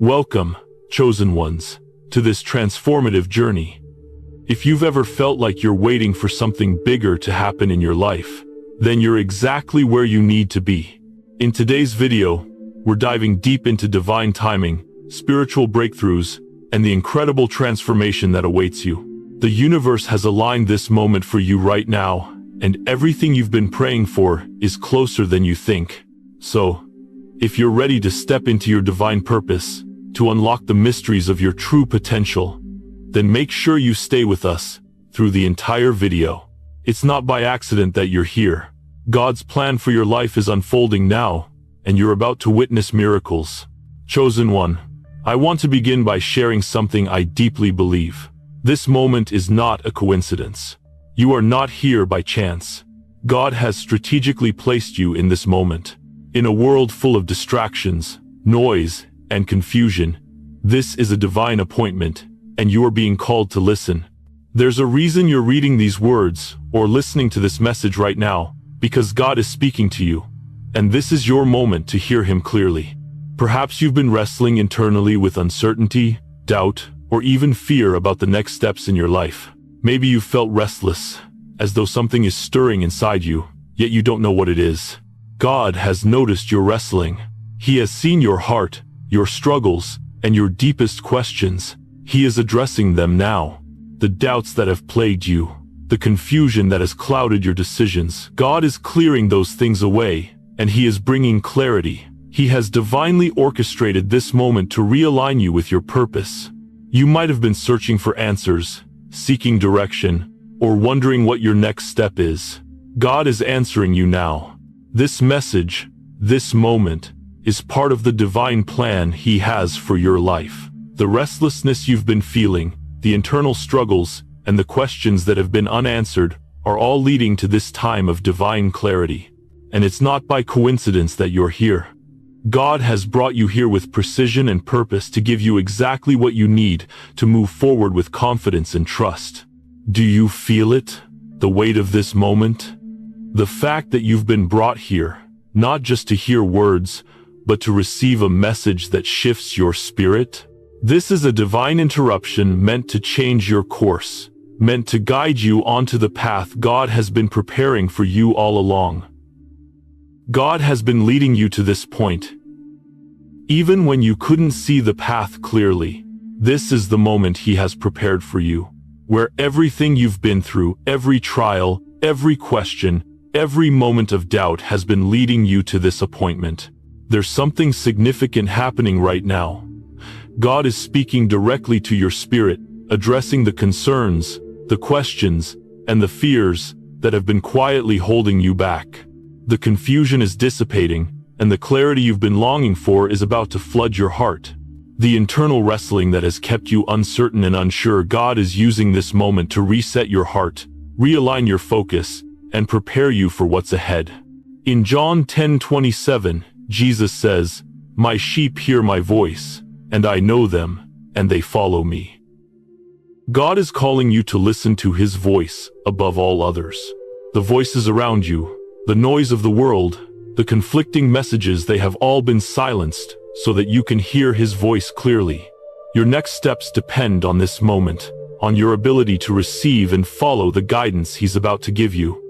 Welcome, chosen ones, to this transformative journey. If you've ever felt like you're waiting for something bigger to happen in your life, then you're exactly where you need to be. In today's video, we're diving deep into divine timing, spiritual breakthroughs, and the incredible transformation that awaits you. The universe has aligned this moment for you right now, and everything you've been praying for is closer than you think. So, if you're ready to step into your divine purpose, to unlock the mysteries of your true potential, then make sure you stay with us through the entire video. It's not by accident that you're here. God's plan for your life is unfolding now, and you're about to witness miracles. Chosen one, I want to begin by sharing something I deeply believe. This moment is not a coincidence. You are not here by chance. God has strategically placed you in this moment. In a world full of distractions, noise, and confusion, this is a divine appointment, and you are being called to listen. There's a reason you're reading these words or listening to this message right now, because God is speaking to you, and this is your moment to hear Him clearly. Perhaps you've been wrestling internally with uncertainty, doubt, or even fear about the next steps in your life. Maybe you've felt restless, as though something is stirring inside you, yet you don't know what it is. God has noticed your wrestling. He has seen your heart, your struggles, and your deepest questions. He is addressing them now. The doubts that have plagued you, the confusion that has clouded your decisions, God is clearing those things away, and He is bringing clarity. He has divinely orchestrated this moment to realign you with your purpose. You might have been searching for answers, seeking direction, or wondering what your next step is. God is answering you now. This message, this moment, is part of the divine plan He has for your life. The restlessness you've been feeling, the internal struggles, and the questions that have been unanswered are all leading to this time of divine clarity. And it's not by coincidence that you're here. God has brought you here with precision and purpose to give you exactly what you need to move forward with confidence and trust. Do you feel it? The weight of this moment? The fact that you've been brought here, not just to hear words, but to receive a message that shifts your spirit? This is a divine interruption meant to change your course, meant to guide you onto the path God has been preparing for you all along. God has been leading you to this point. Even when you couldn't see the path clearly, this is the moment He has prepared for you, where everything you've been through, every trial, every question, every moment of doubt has been leading you to this appointment. There's something significant happening right now. God is speaking directly to your spirit, addressing the concerns, the questions, and the fears that have been quietly holding you back. The confusion is dissipating, and the clarity you've been longing for is about to flood your heart. The internal wrestling that has kept you uncertain and unsure, God is using this moment to reset your heart, realign your focus, and prepare you for what's ahead. In John 10:27, Jesus says, "My sheep hear my voice, and I know them, and they follow me." God is calling you to listen to His voice above all others. The voices around you, the noise of the world, the conflicting messages, they have all been silenced so that you can hear His voice clearly. Your next steps depend on this moment, on your ability to receive and follow the guidance He's about to give you.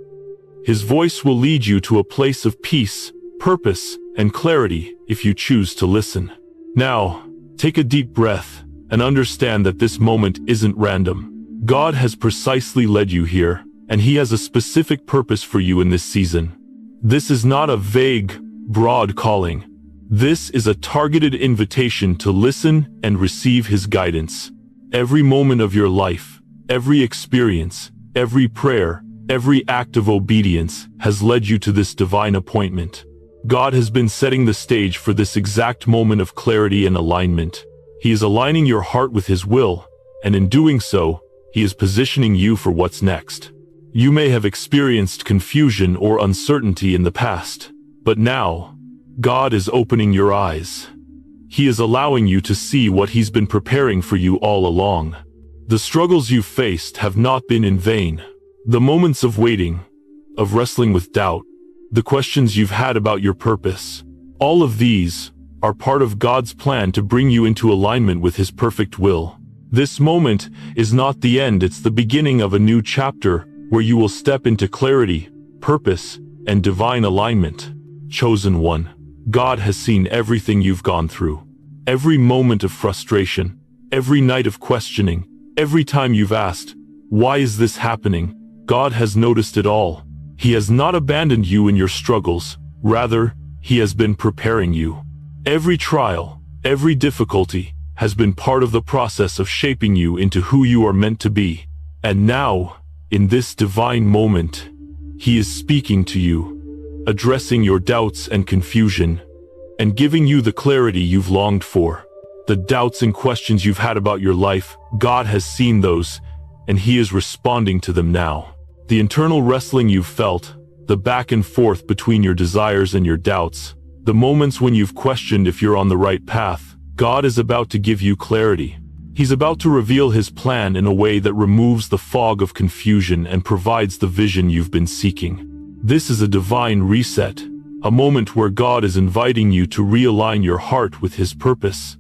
His voice will lead you to a place of peace, purpose, and clarity if you choose to listen. Now, take a deep breath and understand that this moment isn't random. God has precisely led you here, and He has a specific purpose for you in this season. This is not a vague, broad calling. This is a targeted invitation to listen and receive His guidance. Every moment of your life, every experience, every prayer, every act of obedience has led you to this divine appointment. God has been setting the stage for this exact moment of clarity and alignment. He is aligning your heart with His will, and in doing so, He is positioning you for what's next. You may have experienced confusion or uncertainty in the past, but now, God is opening your eyes. He is allowing you to see what He's been preparing for you all along. The struggles you've faced have not been in vain. The moments of waiting, of wrestling with doubt, the questions you've had about your purpose, all of these are part of God's plan to bring you into alignment with His perfect will. This moment is not the end, it's the beginning of a new chapter where you will step into clarity, purpose, and divine alignment. Chosen one, God has seen everything you've gone through. Every moment of frustration, every night of questioning, every time you've asked, "Why is this happening?" God has noticed it all. He has not abandoned you in your struggles. Rather, He has been preparing you. Every trial, every difficulty has been part of the process of shaping you into who you are meant to be. And now, in this divine moment, He is speaking to you, addressing your doubts and confusion, and giving you the clarity you've longed for. The doubts and questions you've had about your life, God has seen those, and He is responding to them now. The internal wrestling you've felt, the back and forth between your desires and your doubts, the moments when you've questioned if you're on the right path, God is about to give you clarity. He's about to reveal His plan in a way that removes the fog of confusion and provides the vision you've been seeking. This is a divine reset, a moment where God is inviting you to realign your heart with His purpose.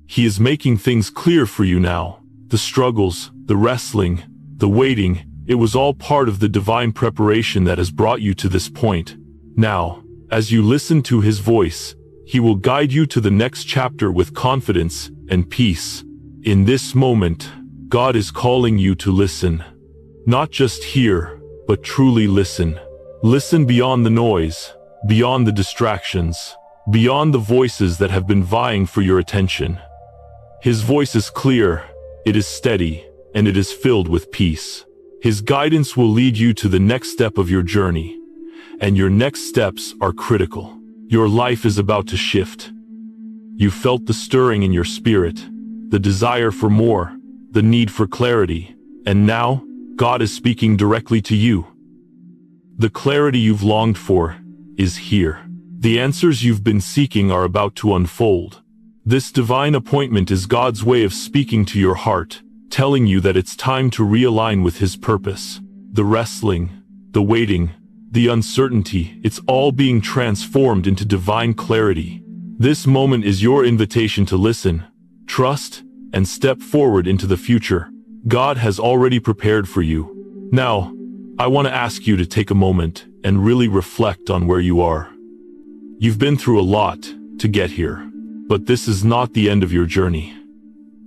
He is making things clear for you now. The struggles, the wrestling, the waiting, it was all part of the divine preparation that has brought you to this point. Now, as you listen to His voice, He will guide you to the next chapter with confidence and peace. In this moment, God is calling you to listen. Not just hear, but truly listen. Listen beyond the noise, beyond the distractions, beyond the voices that have been vying for your attention. His voice is clear, it is steady, and it is filled with peace. His guidance will lead you to the next step of your journey, and your next steps are critical. Your life is about to shift. You felt the stirring in your spirit, the desire for more, the need for clarity, and now, God is speaking directly to you. The clarity you've longed for is here. The answers you've been seeking are about to unfold. This divine appointment is God's way of speaking to your heart, telling you that it's time to realign with His purpose. The wrestling, the waiting, the uncertainty, it's all being transformed into divine clarity. This moment is your invitation to listen, trust, and step forward into the future God has already prepared for you. Now, I want to ask you to take a moment and really reflect on where you are. You've been through a lot to get here, but this is not the end of your journey.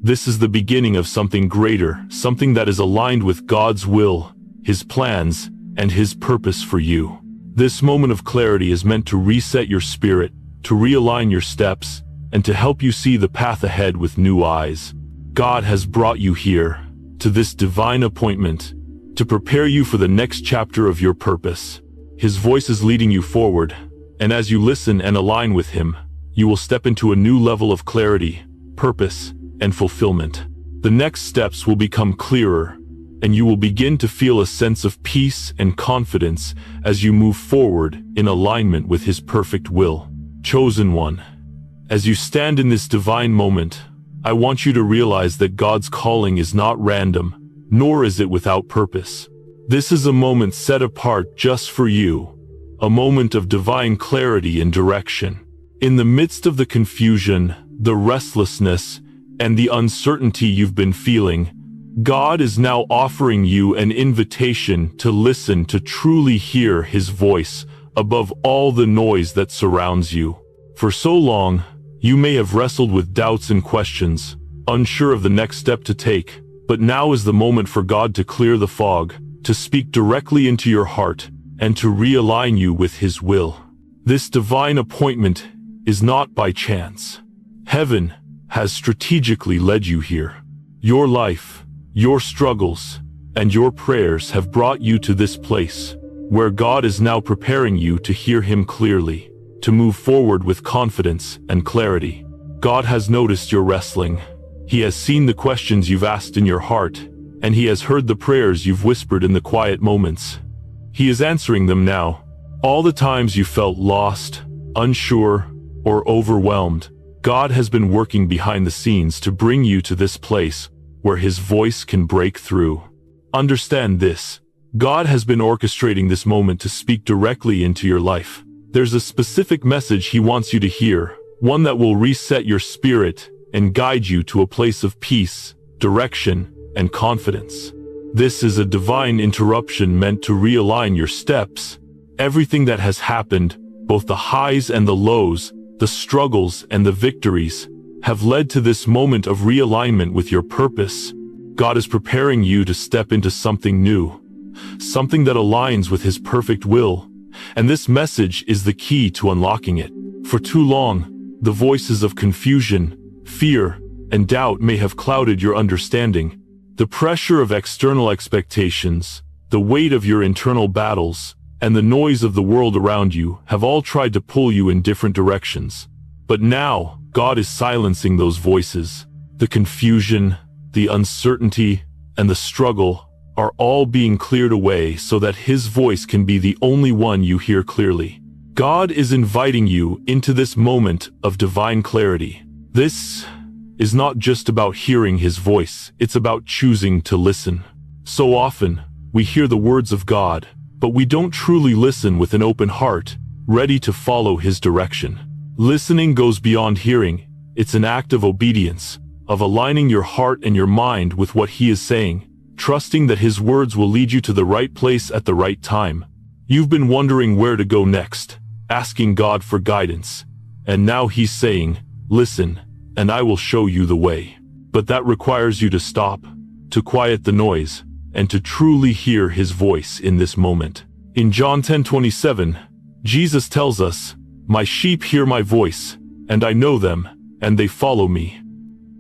This is the beginning of something greater, something that is aligned with God's will, His plans, and His purpose for you. This moment of clarity is meant to reset your spirit, to realign your steps, and to help you see the path ahead with new eyes. God has brought you here, to this divine appointment, to prepare you for the next chapter of your purpose. His voice is leading you forward, and as you listen and align with Him, you will step into a new level of clarity, purpose, and fulfillment. The next steps will become clearer, and you will begin to feel a sense of peace and confidence as you move forward in alignment with His perfect will. Chosen one, as you stand in this divine moment, I want you to realize that God's calling is not random, nor is it without purpose. This is a moment set apart just for you, a moment of divine clarity and direction. In the midst of the confusion, the restlessness, and the uncertainty you've been feeling, God is now offering you an invitation to listen, to truly hear His voice above all the noise that surrounds you. For so long, you may have wrestled with doubts and questions, unsure of the next step to take, but now is the moment for God to clear the fog, to speak directly into your heart, and to realign you with His will. This divine appointment is not by chance. Heaven has strategically led you here. Your life, your struggles, and your prayers have brought you to this place, where God is now preparing you to hear Him clearly, to move forward with confidence and clarity. God has noticed your wrestling. He has seen the questions you've asked in your heart, and He has heard the prayers you've whispered in the quiet moments. He is answering them now. All the times you felt lost, unsure, or overwhelmed, God has been working behind the scenes to bring you to this place where His voice can break through. Understand this: God has been orchestrating this moment to speak directly into your life. There's a specific message He wants you to hear, one that will reset your spirit and guide you to a place of peace, direction, and confidence. This is a divine interruption meant to realign your steps. Everything that has happened, both the highs and the lows, the struggles and the victories, have led to this moment of realignment with your purpose. God is preparing you to step into something new, something that aligns with His perfect will, and this message is the key to unlocking it. For too long, the voices of confusion, fear, and doubt may have clouded your understanding. The pressure of external expectations, the weight of your internal battles, and the noise of the world around you have all tried to pull you in different directions. But now, God is silencing those voices. The confusion, the uncertainty, and the struggle are all being cleared away so that His voice can be the only one you hear clearly. God is inviting you into this moment of divine clarity. This is not just about hearing His voice, it's about choosing to listen. So often, we hear the words of God, but we don't truly listen with an open heart, ready to follow His direction. Listening goes beyond hearing. It's an act of obedience, of aligning your heart and your mind with what He is saying, trusting that His words will lead you to the right place at the right time. You've been wondering where to go next, asking God for guidance, and now He's saying, "Listen, and I will show you the way." But that requires you to stop, to quiet the noise, and to truly hear His voice in this moment. In John 10:27, Jesus tells us, "My sheep hear my voice, and I know them, and they follow me."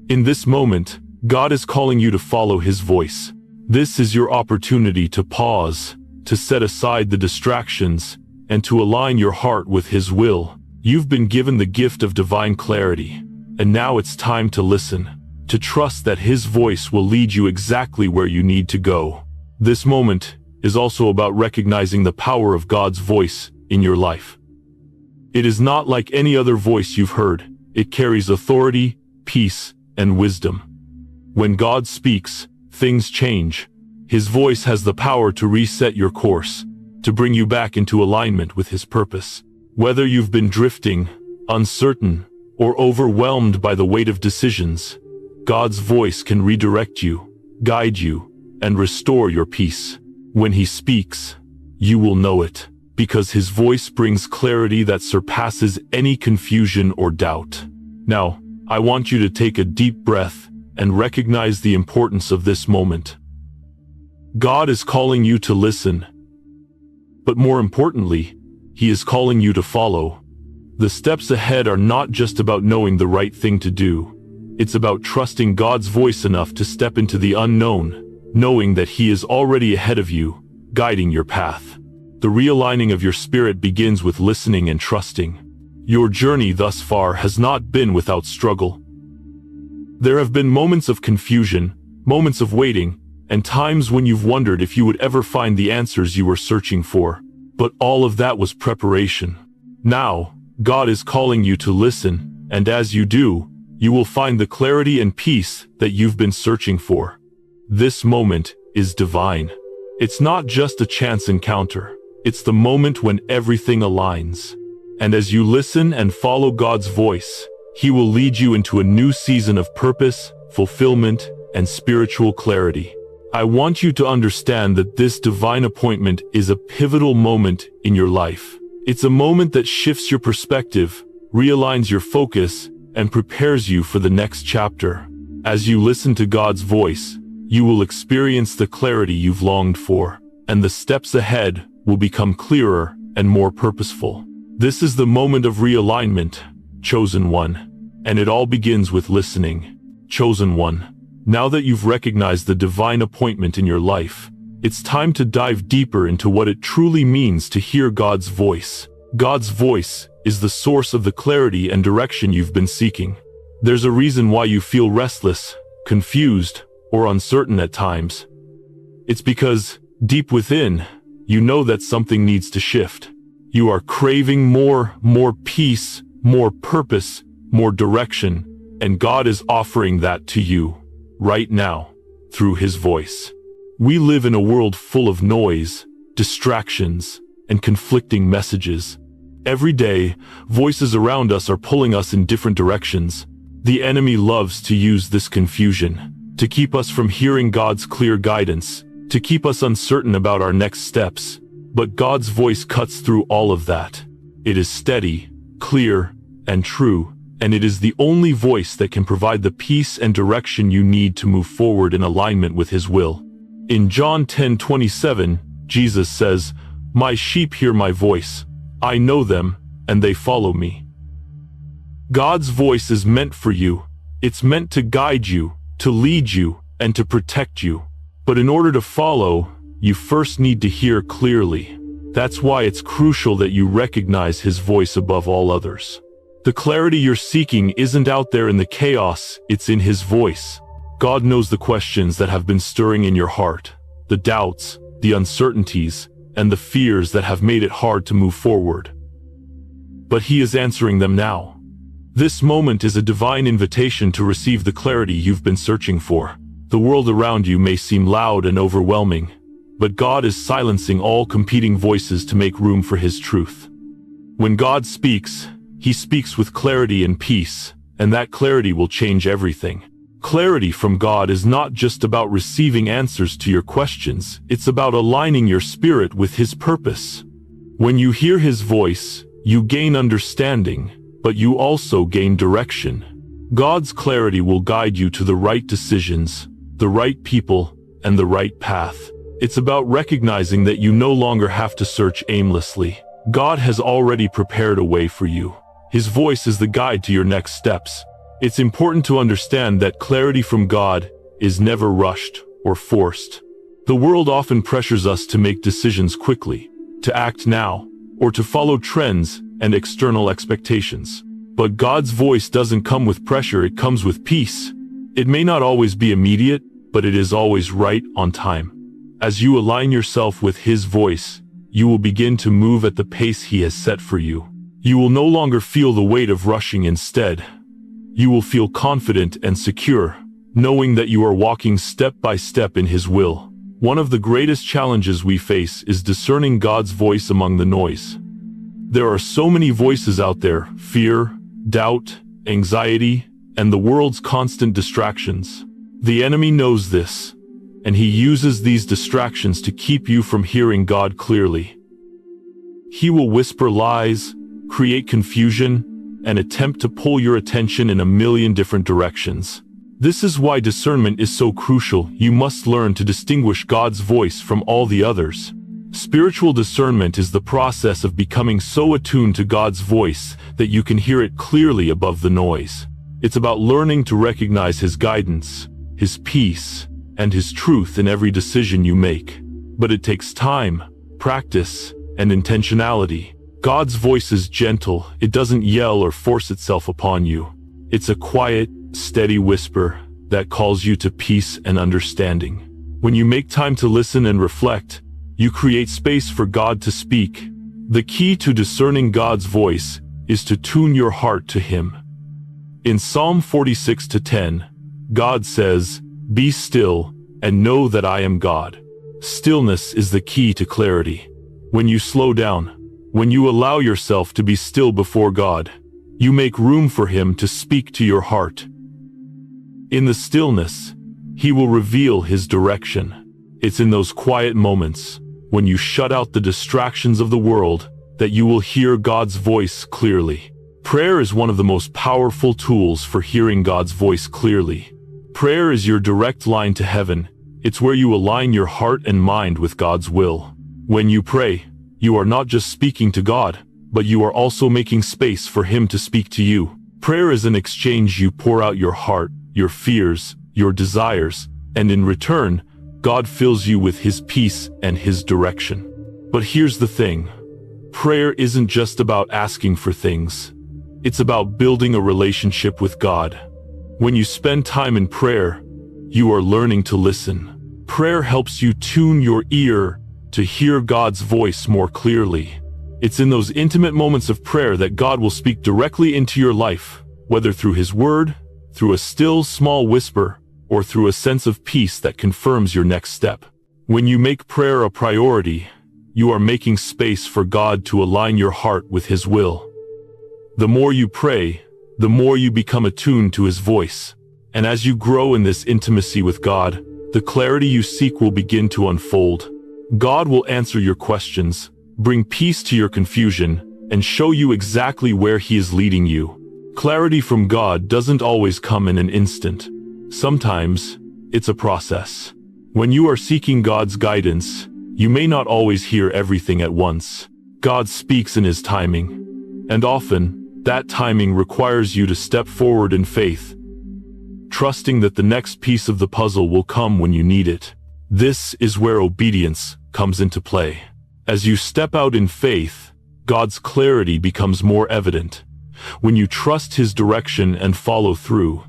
In this moment, God is calling you to follow His voice. This is your opportunity to pause, to set aside the distractions, and to align your heart with His will. You've been given the gift of divine clarity, and now it's time to listen, to trust that His voice will lead you exactly where you need to go. This moment is also about recognizing the power of God's voice in your life. It is not like any other voice you've heard. It carries authority, peace, and wisdom. When God speaks, things change. His voice has the power to reset your course, to bring you back into alignment with His purpose. Whether you've been drifting, uncertain, or overwhelmed by the weight of decisions, God's voice can redirect you, guide you, and restore your peace. When He speaks, you will know it, because His voice brings clarity that surpasses any confusion or doubt. Now, I want you to take a deep breath and recognize the importance of this moment. God is calling you to listen, but more importantly, He is calling you to follow. The steps ahead are not just about knowing the right thing to do. It's about trusting God's voice enough to step into the unknown, knowing that He is already ahead of you, guiding your path. The realigning of your spirit begins with listening and trusting. Your journey thus far has not been without struggle. There have been moments of confusion, moments of waiting, and times when you've wondered if you would ever find the answers you were searching for. But all of that was preparation. Now, God is calling you to listen, and as you do, you will find the clarity and peace that you've been searching for. This moment is divine. It's not just a chance encounter. It's the moment when everything aligns. And as you listen and follow God's voice, He will lead you into a new season of purpose, fulfillment, and spiritual clarity. I want you to understand that this divine appointment is a pivotal moment in your life. It's a moment that shifts your perspective, realigns your focus, and prepares you for the next chapter. As you listen to God's voice, you will experience the clarity you've longed for, and the steps ahead will become clearer and more purposeful. This is the moment of realignment, chosen one. And it all begins with listening. Chosen one, now that you've recognized the divine appointment in your life, it's time to dive deeper into what it truly means to hear God's voice. God's voice is the source of the clarity and direction you've been seeking. There's a reason why you feel restless, confused, or uncertain at times. It's because, deep within, you know that something needs to shift. You are craving more peace, more purpose, more direction, and God is offering that to you, right now, through His voice. We live in a world full of noise, distractions, and conflicting messages. Every day, voices around us are pulling us in different directions. The enemy loves to use this confusion to keep us from hearing God's clear guidance, to keep us uncertain about our next steps. But God's voice cuts through all of that. It is steady, clear, and true, and it is the only voice that can provide the peace and direction you need to move forward in alignment with His will. In John 10:27, Jesus says, "My sheep hear my voice. I know them, and they follow me." God's voice is meant for you. It's meant to guide you, to lead you, and to protect you. But in order to follow, you first need to hear clearly. That's why it's crucial that you recognize His voice above all others. The clarity you're seeking isn't out there in the chaos, it's in His voice. God knows the questions that have been stirring in your heart, the doubts, the uncertainties, and the fears that have made it hard to move forward. But He is answering them now. This moment is a divine invitation to receive the clarity you've been searching for. The world around you may seem loud and overwhelming, but God is silencing all competing voices to make room for His truth. When God speaks, He speaks with clarity and peace, and that clarity will change everything. Clarity from God is not just about receiving answers to your questions, it's about aligning your spirit with His purpose. When you hear His voice, you gain understanding, but you also gain direction. God's clarity will guide you to the right decisions, the right people, and the right path. It's about recognizing that you no longer have to search aimlessly. God has already prepared a way for you. His voice is the guide to your next steps. It's important to understand that clarity from God is never rushed or forced. The world often pressures us to make decisions quickly, to act now, or to follow trends and external expectations. But God's voice doesn't come with pressure, it comes with peace. It may not always be immediate, but it is always right on time. As you align yourself with His voice, you will begin to move at the pace He has set for you. You will no longer feel the weight of rushing. Instead, you will feel confident and secure, knowing that you are walking step by step in His will. One of the greatest challenges we face is discerning God's voice among the noise. There are so many voices out there: fear, doubt, anxiety, and the world's constant distractions. The enemy knows this, and he uses these distractions to keep you from hearing God clearly. He will whisper lies, create confusion, and attempt to pull your attention in a million different directions. This is why discernment is so crucial. You must learn to distinguish God's voice from all the others. Spiritual discernment is the process of becoming so attuned to God's voice that you can hear it clearly above the noise. It's about learning to recognize His guidance, His peace, and His truth in every decision you make. But it takes time, practice, and intentionality. God's voice is gentle. It doesn't yell or force itself upon you. It's a quiet, steady whisper that calls you to peace and understanding. When you make time to listen and reflect, you create space for God to speak. The key to discerning God's voice is to tune your heart to Him. In Psalm 46:10, God says, "Be still and know that I am God." Stillness is the key to clarity. When you slow down, when you allow yourself to be still before God, you make room for Him to speak to your heart. In the stillness, He will reveal His direction. It's in those quiet moments, when you shut out the distractions of the world, that you will hear God's voice clearly. Prayer is one of the most powerful tools for hearing God's voice clearly. Prayer is your direct line to heaven. It's where you align your heart and mind with God's will. When you pray, you are not just speaking to God, but you are also making space for Him to speak to you. Prayer is an exchange. You pour out your heart, your fears, your desires, and in return, God fills you with His peace and His direction. But here's the thing. Prayer isn't just about asking for things. It's about building a relationship with God. When you spend time in prayer, you are learning to listen. Prayer helps you tune your ear to hear God's voice more clearly. It's in those intimate moments of prayer that God will speak directly into your life, whether through His word, through a still small whisper, or through a sense of peace that confirms your next step. When you make prayer a priority, you are making space for God to align your heart with His will. The more you pray, the more you become attuned to His voice. And as you grow in this intimacy with God, the clarity you seek will begin to unfold. God will answer your questions, bring peace to your confusion, and show you exactly where He is leading you. Clarity from God doesn't always come in an instant. Sometimes, it's a process. When you are seeking God's guidance, you may not always hear everything at once. God speaks in His timing, and often, that timing requires you to step forward in faith, trusting that the next piece of the puzzle will come when you need it. This is where obedience comes into play. As you step out in faith, God's clarity becomes more evident. When you trust His direction and follow through,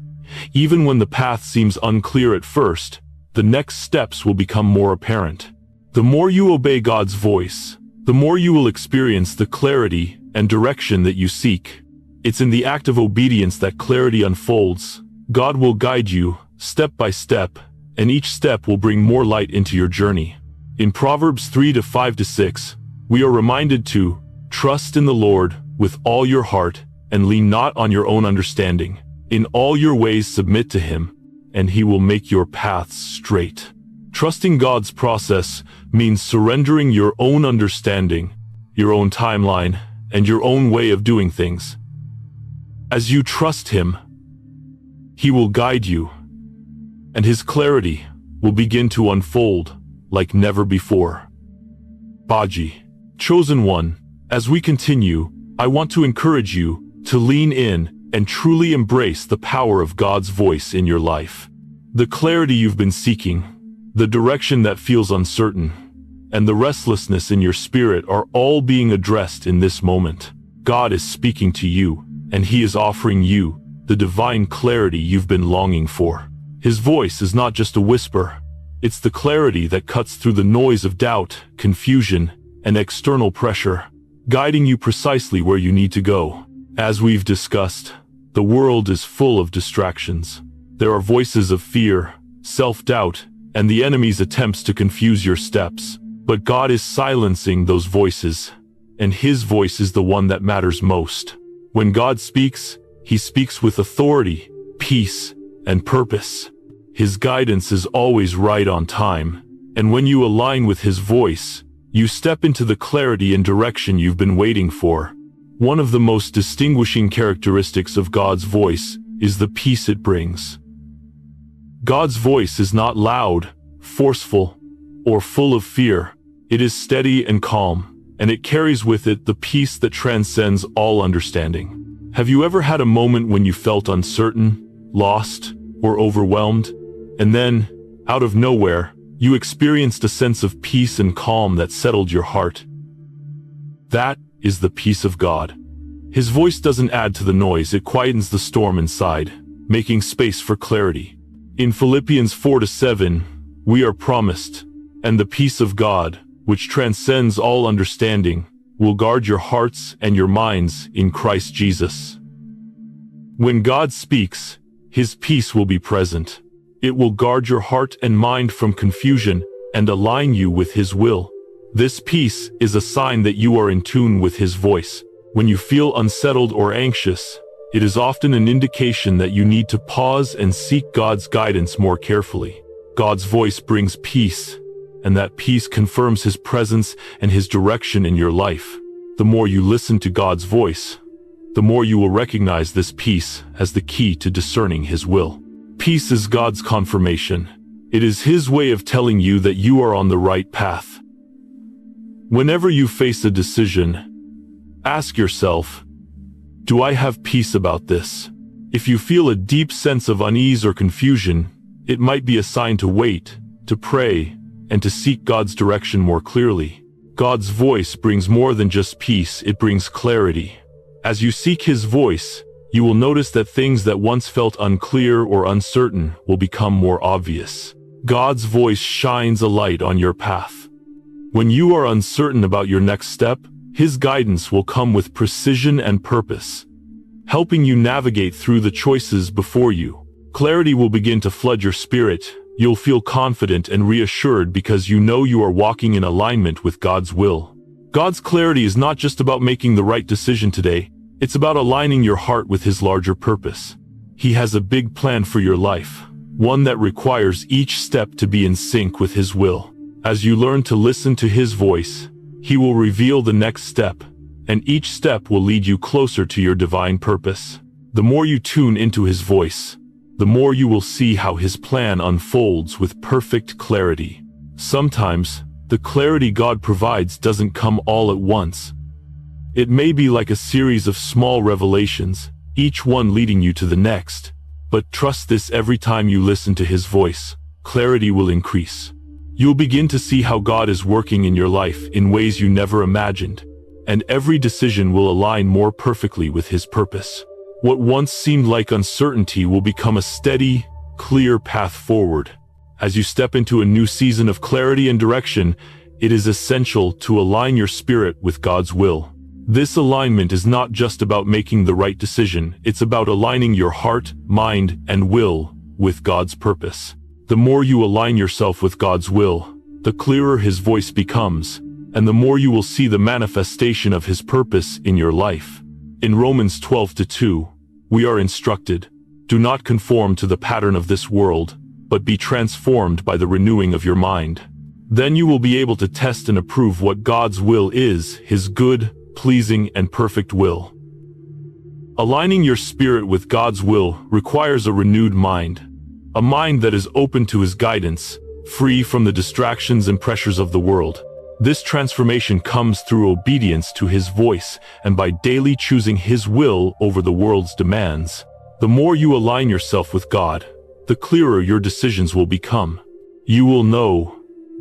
even when the path seems unclear at first, the next steps will become more apparent. The more you obey God's voice, the more you will experience the clarity and direction that you seek. It's in the act of obedience that clarity unfolds. God will guide you, step by step, and each step will bring more light into your journey. In Proverbs 3:5-6, we are reminded to trust in the Lord with all your heart and lean not on your own understanding. In all your ways submit to Him, and He will make your paths straight. Trusting God's process means surrendering your own understanding, your own timeline, and your own way of doing things. As you trust Him, He will guide you, and His clarity will begin to unfold like never before. Baji, chosen one, as we continue, I want to encourage you to lean in and truly embrace the power of God's voice in your life. The clarity you've been seeking, the direction that feels uncertain, and the restlessness in your spirit are all being addressed in this moment. God is speaking to you, and He is offering you the divine clarity you've been longing for. His voice is not just a whisper, it's the clarity that cuts through the noise of doubt, confusion, and external pressure, guiding you precisely where you need to go. As we've discussed, the world is full of distractions. There are voices of fear, self-doubt, and the enemy's attempts to confuse your steps. But God is silencing those voices, and His voice is the one that matters most. When God speaks, He speaks with authority, peace, and purpose. His guidance is always right on time, and when you align with His voice, you step into the clarity and direction you've been waiting for. One of the most distinguishing characteristics of God's voice is the peace it brings. God's voice is not loud, forceful, or full of fear. It is steady and calm, and it carries with it the peace that transcends all understanding. Have you ever had a moment when you felt uncertain, lost, or overwhelmed, and then, out of nowhere, you experienced a sense of peace and calm that settled your heart? That is the peace of God. His voice doesn't add to the noise, it quietens the storm inside, making space for clarity. In Philippians 4:7, we are promised, and the peace of God, which transcends all understanding, will guard your hearts and your minds in Christ Jesus. When God speaks, His peace will be present. It will guard your heart and mind from confusion and align you with His will. This peace is a sign that you are in tune with His voice. When you feel unsettled or anxious, it is often an indication that you need to pause and seek God's guidance more carefully. God's voice brings peace, and that peace confirms His presence and His direction in your life. The more you listen to God's voice, the more you will recognize this peace as the key to discerning His will. Peace is God's confirmation. It is His way of telling you that you are on the right path. Whenever you face a decision, ask yourself, do I have peace about this? If you feel a deep sense of unease or confusion, it might be a sign to wait, to pray, and to seek God's direction more clearly. God's voice brings more than just peace, it brings clarity. As you seek His voice, you will notice that things that once felt unclear or uncertain will become more obvious. God's voice shines a light on your path. When you are uncertain about your next step, His guidance will come with precision and purpose, helping you navigate through the choices before you. Clarity will begin to flood your spirit, You'll feel confident and reassured because you know you are walking in alignment with God's will. God's clarity is not just about making the right decision today, it's about aligning your heart with His larger purpose. He has a big plan for your life, one that requires each step to be in sync with His will. As you learn to listen to His voice, He will reveal the next step, and each step will lead you closer to your divine purpose. The more you tune into His voice, the more you will see how His plan unfolds with perfect clarity. Sometimes, the clarity God provides doesn't come all at once. It may be like a series of small revelations, each one leading you to the next. But trust this: every time you listen to His voice, clarity will increase. You'll begin to see how God is working in your life in ways you never imagined, and every decision will align more perfectly with His purpose. What once seemed like uncertainty will become a steady, clear path forward. As you step into a new season of clarity and direction, it is essential to align your spirit with God's will. This alignment is not just about making the right decision, it's about aligning your heart, mind, and will with God's purpose. The more you align yourself with God's will, the clearer His voice becomes, and the more you will see the manifestation of His purpose in your life. In Romans 12:2, we are instructed, "Do not conform to the pattern of this world, but be transformed by the renewing of your mind. Then you will be able to test and approve what God's will is, His good, pleasing, and perfect will." Aligning your spirit with God's will requires a renewed mind, a mind that is open to His guidance, free from the distractions and pressures of the world. This transformation comes through obedience to His voice and by daily choosing His will over the world's demands. The more you align yourself with God, the clearer your decisions will become. You will know,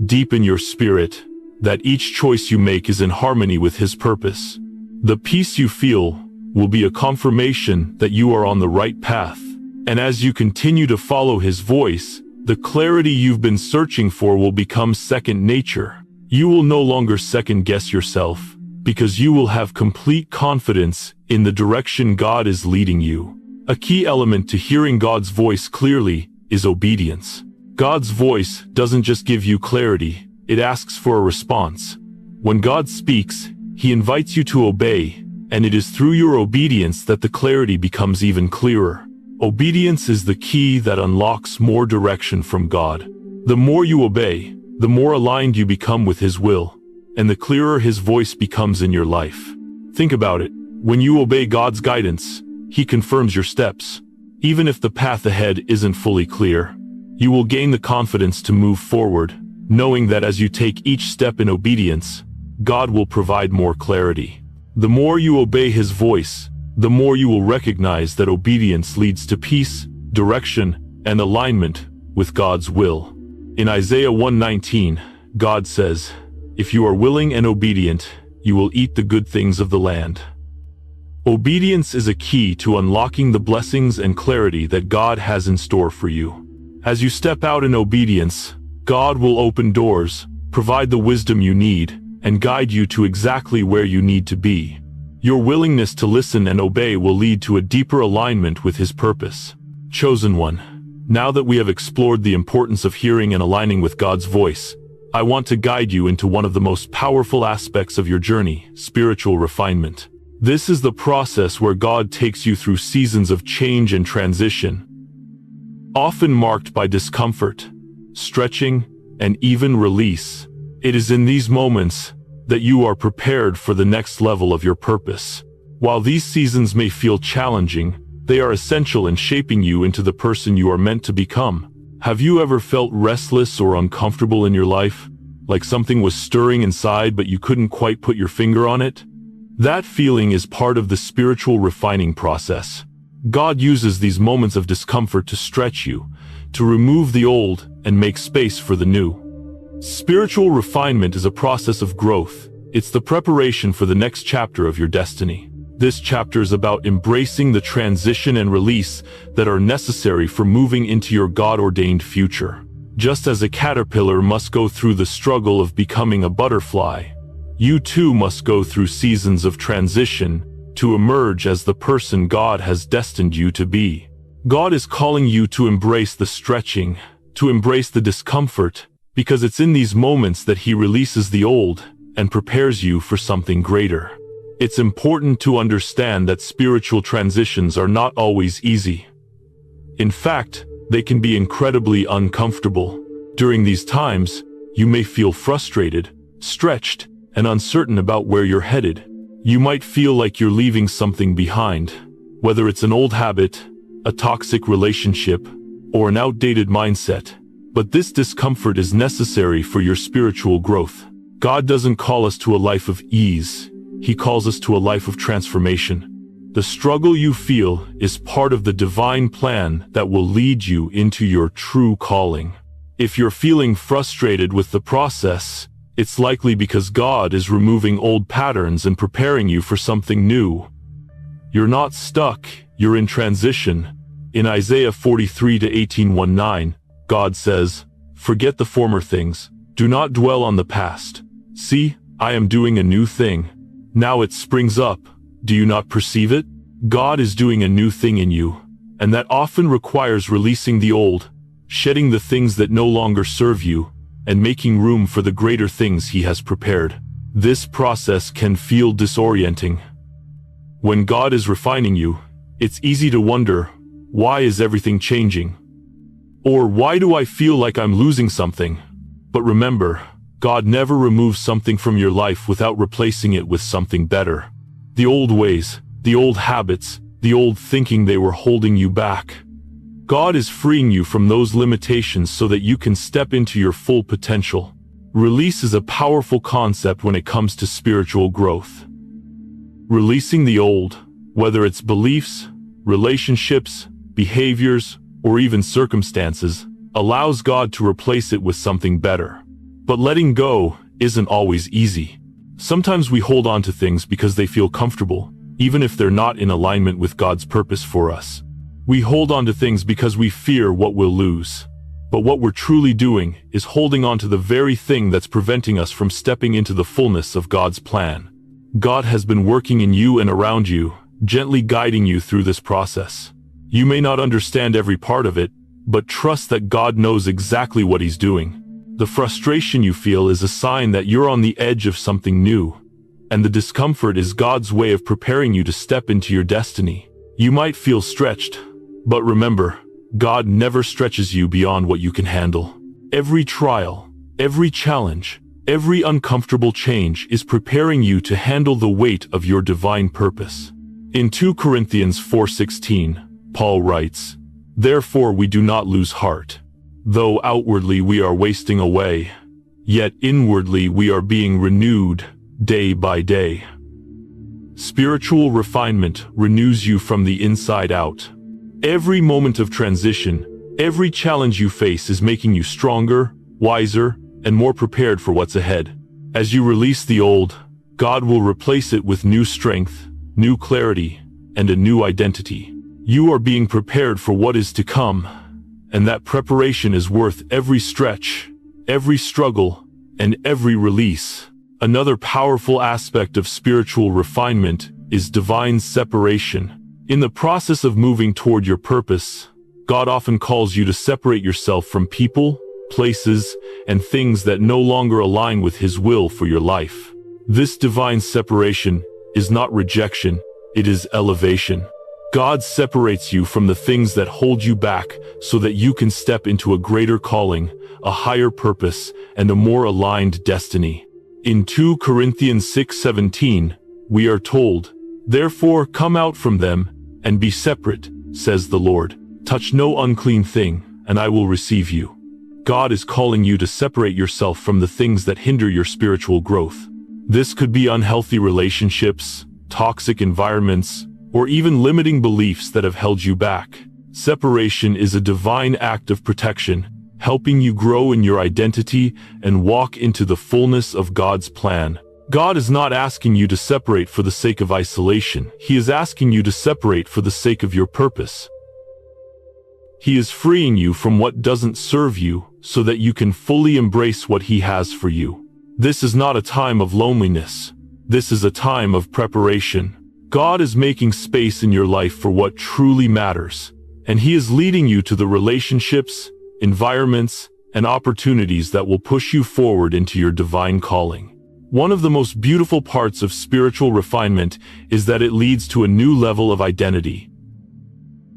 deep in your spirit, that each choice you make is in harmony with His purpose. The peace you feel will be a confirmation that you are on the right path. And as you continue to follow His voice, the clarity you've been searching for will become second nature. You will no longer second-guess yourself, because you will have complete confidence in the direction God is leading you. A key element to hearing God's voice clearly is obedience. God's voice doesn't just give you clarity, it asks for a response. When God speaks, He invites you to obey, and it is through your obedience that the clarity becomes even clearer. Obedience is the key that unlocks more direction from God. The more you obey, the more aligned you become with His will, and the clearer His voice becomes in your life. Think about it. When you obey God's guidance, He confirms your steps. Even if the path ahead isn't fully clear, you will gain the confidence to move forward, knowing that as you take each step in obedience, God will provide more clarity. The more you obey His voice, the more you will recognize that obedience leads to peace, direction, and alignment with God's will. In Isaiah 1:19, God says, "If you are willing and obedient, you will eat the good things of the land." Obedience is a key to unlocking the blessings and clarity that God has in store for you. As you step out in obedience, God will open doors, provide the wisdom you need, and guide you to exactly where you need to be. Your willingness to listen and obey will lead to a deeper alignment with His purpose. Chosen one, now that we have explored the importance of hearing and aligning with God's voice, I want to guide you into one of the most powerful aspects of your journey, spiritual refinement. This is the process where God takes you through seasons of change and transition, often marked by discomfort, stretching, and even release. It is in these moments that you are prepared for the next level of your purpose. While these seasons may feel challenging, they are essential in shaping you into the person you are meant to become. Have you ever felt restless or uncomfortable in your life? Like something was stirring inside but you couldn't quite put your finger on it? That feeling is part of the spiritual refining process. God uses these moments of discomfort to stretch you, to remove the old and make space for the new. Spiritual refinement is a process of growth. It's the preparation for the next chapter of your destiny. This chapter is about embracing the transition and release that are necessary for moving into your God-ordained future. Just as a caterpillar must go through the struggle of becoming a butterfly, you too must go through seasons of transition to emerge as the person God has destined you to be. God is calling you to embrace the stretching, to embrace the discomfort, because it's in these moments that He releases the old and prepares you for something greater. It's important to understand that spiritual transitions are not always easy. In fact, they can be incredibly uncomfortable. During these times, you may feel frustrated, stretched, and uncertain about where you're headed. You might feel like you're leaving something behind, whether it's an old habit, a toxic relationship, or an outdated mindset. But this discomfort is necessary for your spiritual growth. God doesn't call us to a life of ease. He calls us to a life of transformation. The struggle you feel is part of the divine plan that will lead you into your true calling. If you're feeling frustrated with the process, it's likely because God is removing old patterns and preparing you for something new. You're not stuck, you're in transition. In Isaiah 43:18-19, God says, "Forget the former things, do not dwell on the past. See, I am doing a new thing. Now it springs up, do you not perceive it?" God is doing a new thing in you, and that often requires releasing the old, shedding the things that no longer serve you, and making room for the greater things He has prepared. This process can feel disorienting. When God is refining you, it's easy to wonder, why is everything changing? Or why do I feel like I'm losing something? But remember, God never removes something from your life without replacing it with something better. The old ways, the old habits, the old thinking, they were holding you back. God is freeing you from those limitations so that you can step into your full potential. Release is a powerful concept when it comes to spiritual growth. Releasing the old, whether it's beliefs, relationships, behaviors, or even circumstances, allows God to replace it with something better. But letting go isn't always easy. Sometimes we hold on to things because they feel comfortable, even if they're not in alignment with God's purpose for us. We hold on to things because we fear what we'll lose. But what we're truly doing is holding on to the very thing that's preventing us from stepping into the fullness of God's plan. God has been working in you and around you, gently guiding you through this process. You may not understand every part of it, but trust that God knows exactly what He's doing. The frustration you feel is a sign that you're on the edge of something new, and the discomfort is God's way of preparing you to step into your destiny. You might feel stretched, but remember, God never stretches you beyond what you can handle. Every trial, every challenge, every uncomfortable change is preparing you to handle the weight of your divine purpose. In 2 Corinthians 4:16, Paul writes, "Therefore we do not lose heart. Though outwardly we are wasting away, yet inwardly we are being renewed day by day." Spiritual refinement renews you from the inside out. Every moment of transition, every challenge you face is making you stronger, wiser, and more prepared for what's ahead. As you release the old, God will replace it with new strength, new clarity, and a new identity. You are being prepared for what is to come, and that preparation is worth every stretch, every struggle, and every release. Another powerful aspect of spiritual refinement is divine separation. In the process of moving toward your purpose, God often calls you to separate yourself from people, places, and things that no longer align with His will for your life. This divine separation is not rejection, it is elevation. God separates you from the things that hold you back so that you can step into a greater calling, a higher purpose, and a more aligned destiny. In 2 Corinthians 6:17, we are told, "Therefore come out from them, and be separate, says the Lord. Touch no unclean thing, and I will receive you." God is calling you to separate yourself from the things that hinder your spiritual growth. This could be unhealthy relationships, toxic environments, or even limiting beliefs that have held you back. Separation is a divine act of protection, helping you grow in your identity and walk into the fullness of God's plan. God is not asking you to separate for the sake of isolation. He is asking you to separate for the sake of your purpose. He is freeing you from what doesn't serve you so that you can fully embrace what He has for you. This is not a time of loneliness. This is a time of preparation. God is making space in your life for what truly matters, and He is leading you to the relationships, environments, and opportunities that will push you forward into your divine calling. One of the most beautiful parts of spiritual refinement is that it leads to a new level of identity.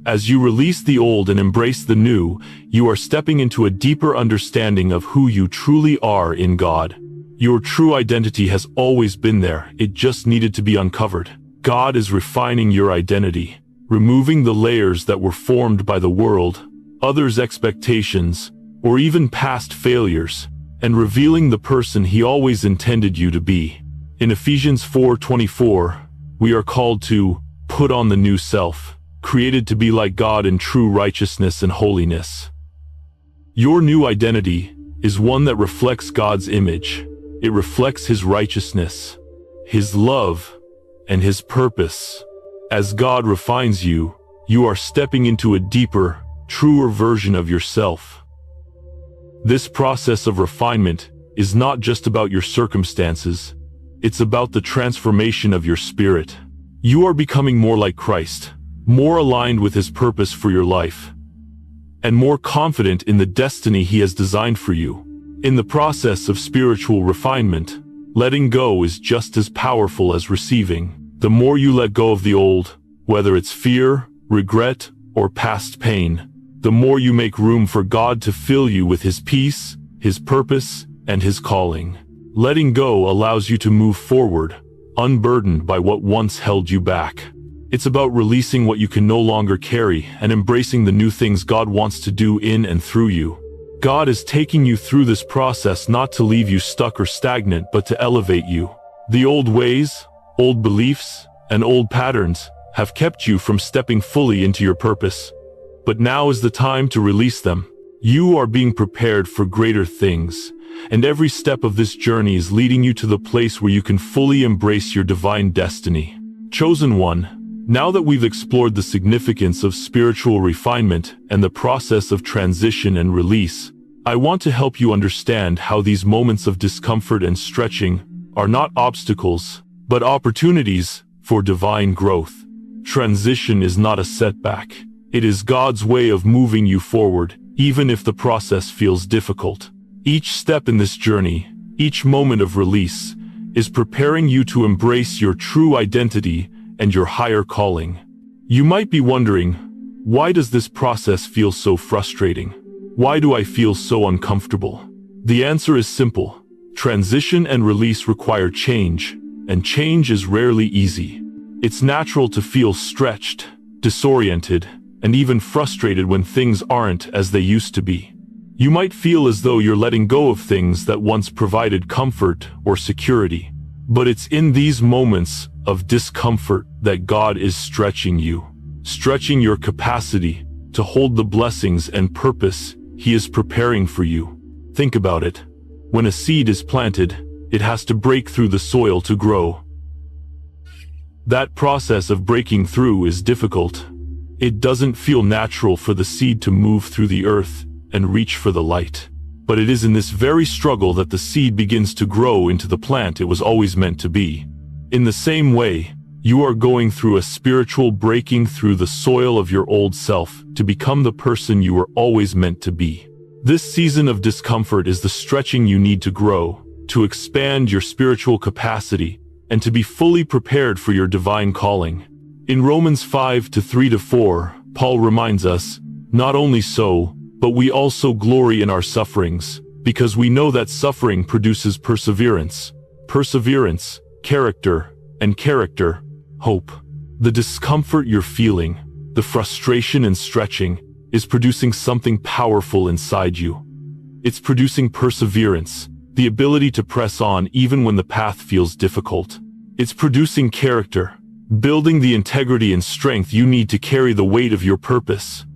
As you release the old and embrace the new, you are stepping into a deeper understanding of who you truly are in God. Your true identity has always been there, it just needed to be uncovered. God is refining your identity, removing the layers that were formed by the world, others' expectations, or even past failures, and revealing the person He always intended you to be. In Ephesians 4:24, we are called to put on the new self, created to be like God in true righteousness and holiness. Your new identity is one that reflects God's image. It reflects His righteousness, His love, and His purpose. As God refines you, you are stepping into a deeper, truer version of yourself. This process of refinement is not just about your circumstances, it's about the transformation of your spirit. You are becoming more like Christ, more aligned with His purpose for your life, and more confident in the destiny He has designed for you. In the process of spiritual refinement, letting go is just as powerful as receiving. The more you let go of the old, whether it's fear, regret, or past pain, the more you make room for God to fill you with His peace, His purpose, and His calling. Letting go allows you to move forward, unburdened by what once held you back. It's about releasing what you can no longer carry and embracing the new things God wants to do in and through you. God is taking you through this process not to leave you stuck or stagnant, but to elevate you. The old ways, old beliefs, and old patterns have kept you from stepping fully into your purpose. But now is the time to release them. You are being prepared for greater things, and every step of this journey is leading you to the place where you can fully embrace your divine destiny. Chosen one, now that we've explored the significance of spiritual refinement and the process of transition and release, I want to help you understand how these moments of discomfort and stretching are not obstacles, but opportunities for divine growth. Transition is not a setback. It is God's way of moving you forward, even if the process feels difficult. Each step in this journey, each moment of release, is preparing you to embrace your true identity and your higher calling. You might be wondering, why does this process feel so frustrating? Why do I feel so uncomfortable? The answer is simple. Transition and release require change, and change is rarely easy. It's natural to feel stretched, disoriented, and even frustrated when things aren't as they used to be. You might feel as though you're letting go of things that once provided comfort or security. But it's in these moments of discomfort that God is stretching you, stretching your capacity to hold the blessings and purpose He is preparing for you. Think about it. When a seed is planted, it has to break through the soil to grow. That process of breaking through is difficult. It doesn't feel natural for the seed to move through the earth and reach for the light. But it is in this very struggle that the seed begins to grow into the plant it was always meant to be. In the same way, you are going through a spiritual breaking through the soil of your old self to become the person you were always meant to be. This season of discomfort is the stretching you need to grow, to expand your spiritual capacity, and to be fully prepared for your divine calling. In Romans 5:3-4, Paul reminds us, "Not only so, but we also glory in our sufferings, because we know that suffering produces perseverance, perseverance, character, and character, hope." The discomfort you're feeling, the frustration and stretching, is producing something powerful inside you. It's producing perseverance, the ability to press on even when the path feels difficult. It's producing character, building the integrity and strength you need to carry the weight of your purpose.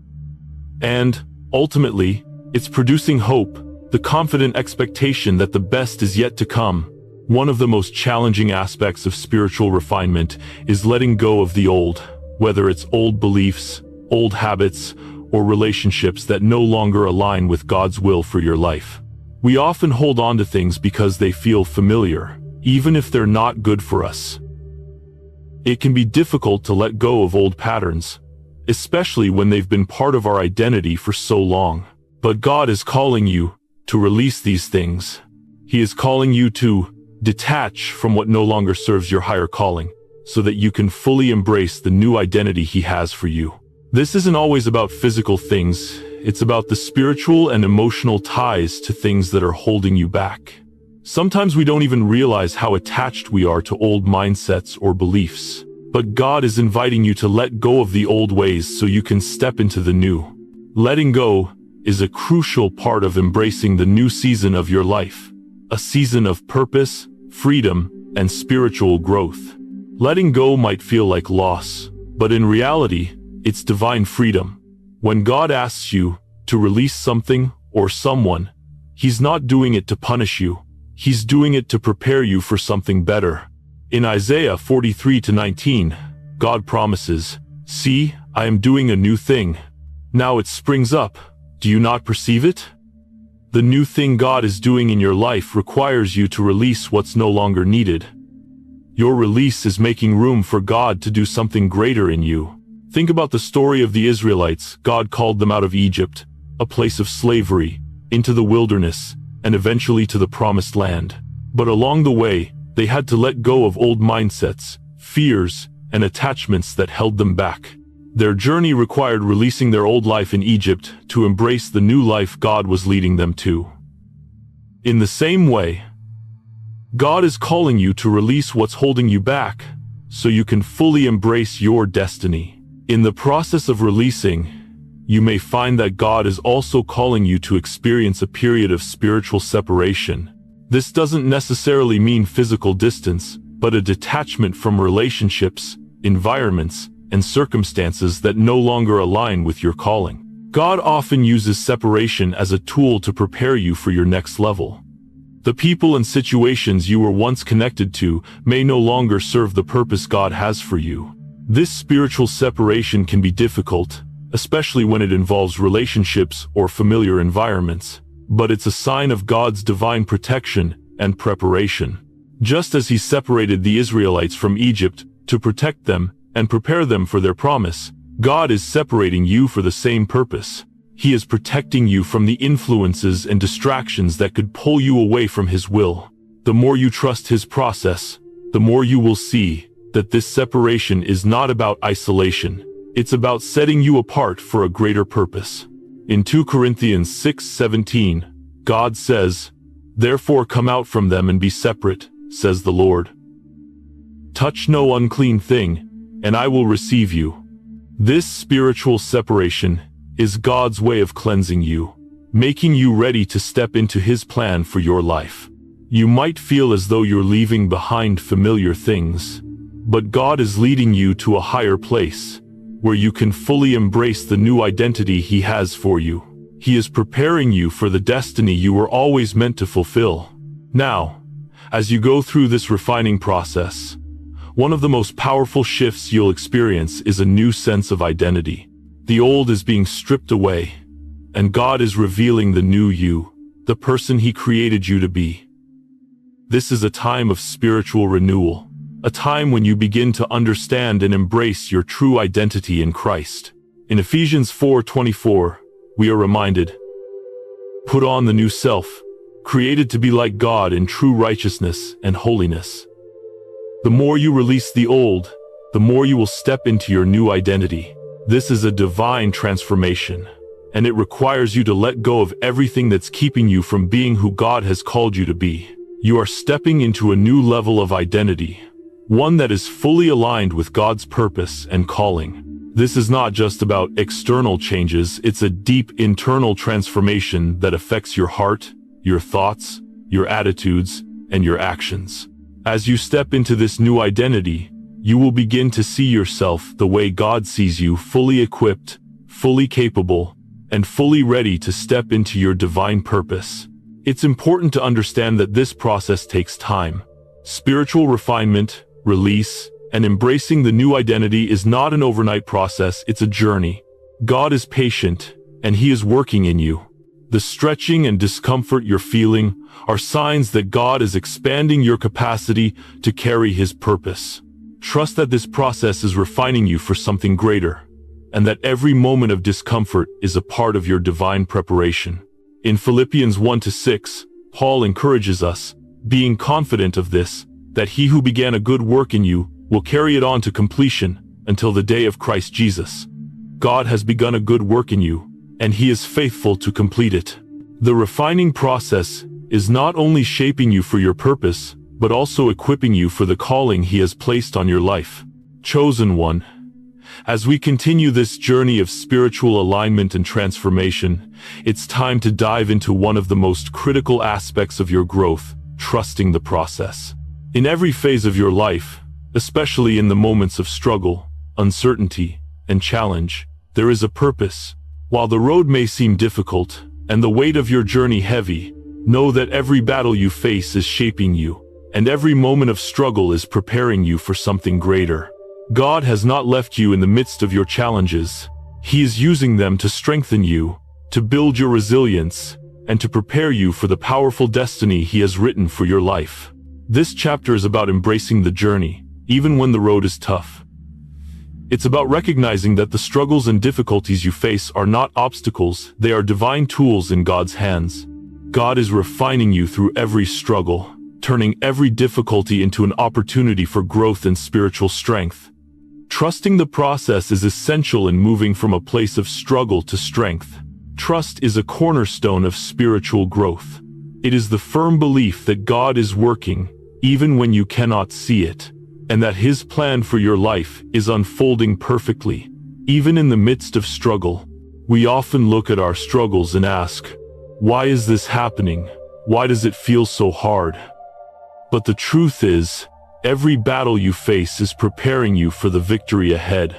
And, ultimately, it's producing hope, the confident expectation that the best is yet to come. One of the most challenging aspects of spiritual refinement is letting go of the old, whether it's old beliefs, old habits, or relationships that no longer align with God's will for your life. We often hold on to things because they feel familiar, even if they're not good for us. It can be difficult to let go of old patterns, especially when they've been part of our identity for so long. But God is calling you to release these things. He is calling you to detach from what no longer serves your higher calling, so that you can fully embrace the new identity He has for you. This isn't always about physical things. It's about the spiritual and emotional ties to things that are holding you back. Sometimes we don't even realize how attached we are to old mindsets or beliefs. But God is inviting you to let go of the old ways so you can step into the new. Letting go is a crucial part of embracing the new season of your life, a season of purpose, freedom, and spiritual growth. Letting go might feel like loss, but in reality, it's divine freedom. When God asks you to release something or someone, He's not doing it to punish you. He's doing it to prepare you for something better. In Isaiah 43:19, God promises, "See, I am doing a new thing. Now it springs up. Do you not perceive it?" The new thing God is doing in your life requires you to release what's no longer needed. Your release is making room for God to do something greater in you. Think about the story of the Israelites. God called them out of Egypt, a place of slavery, into the wilderness, and eventually to the promised land. But along the way, they had to let go of old mindsets, fears, and attachments that held them back. Their journey required releasing their old life in Egypt to embrace the new life God was leading them to. In the same way, God is calling you to release what's holding you back, so you can fully embrace your destiny. In the process of releasing, you may find that God is also calling you to experience a period of spiritual separation. This doesn't necessarily mean physical distance, but a detachment from relationships, environments, and circumstances that no longer align with your calling. God often uses separation as a tool to prepare you for your next level. The people and situations you were once connected to may no longer serve the purpose God has for you. This spiritual separation can be difficult, especially when it involves relationships or familiar environments, but it's a sign of God's divine protection and preparation. Just as He separated the Israelites from Egypt to protect them and prepare them for their promise, God is separating you for the same purpose. He is protecting you from the influences and distractions that could pull you away from His will. The more you trust His process, the more you will see that this separation is not about isolation. It's about setting you apart for a greater purpose. In 2 Corinthians 6:17, God says, "Therefore come out from them and be separate, says the Lord. Touch no unclean thing, and I will receive you." This spiritual separation is God's way of cleansing you, making you ready to step into His plan for your life. You might feel as though you're leaving behind familiar things, but God is leading you to a higher place, where you can fully embrace the new identity He has for you. He is preparing you for the destiny you were always meant to fulfill. Now, as you go through this refining process, one of the most powerful shifts you'll experience is a new sense of identity. The old is being stripped away, and God is revealing the new you, the person He created you to be. This is a time of spiritual renewal, a time when you begin to understand and embrace your true identity in Christ. In Ephesians 4:24, we are reminded, "Put on the new self, created to be like God in true righteousness and holiness." The more you release the old, the more you will step into your new identity. This is a divine transformation, and it requires you to let go of everything that's keeping you from being who God has called you to be. You are stepping into a new level of identity, one that is fully aligned with God's purpose and calling. This is not just about external changes, it's a deep internal transformation that affects your heart, your thoughts, your attitudes, and your actions. As you step into this new identity, you will begin to see yourself the way God sees you, fully equipped, fully capable, and fully ready to step into your divine purpose. It's important to understand that this process takes time. Spiritual refinement, release, and embracing the new identity is not an overnight process, it's a journey. God is patient, and He is working in you. The stretching and discomfort you're feeling are signs that God is expanding your capacity to carry His purpose. Trust that this process is refining you for something greater. and that every moment of discomfort is a part of your divine preparation. In Philippians 1-6, Paul encourages us, being confident of this, that he who began a good work in you will carry it on to completion until the day of Christ Jesus. God has begun a good work in you, and he is faithful to complete it. The refining process is not only shaping you for your purpose, but also equipping you for the calling he has placed on your life. Chosen one. As we continue this journey of spiritual alignment and transformation, it's time to dive into one of the most critical aspects of your growth, trusting the process. In every phase of your life, especially in the moments of struggle, uncertainty, and challenge, there is a purpose. While the road may seem difficult, and the weight of your journey heavy, know that every battle you face is shaping you, and every moment of struggle is preparing you for something greater. God has not left you in the midst of your challenges. He is using them to strengthen you, to build your resilience, and to prepare you for the powerful destiny he has written for your life. This chapter is about embracing the journey, even when the road is tough. It's about recognizing that the struggles and difficulties you face are not obstacles, they are divine tools in God's hands. God is refining you through every struggle, turning every difficulty into an opportunity for growth and spiritual strength. Trusting the process is essential in moving from a place of struggle to strength. Trust is a cornerstone of spiritual growth. It is the firm belief that God is working, even when you cannot see it, and that his plan for your life is unfolding perfectly, even in the midst of struggle. We often look at our struggles and ask, why is this happening? Why does it feel so hard? But the truth is, every battle you face is preparing you for the victory ahead.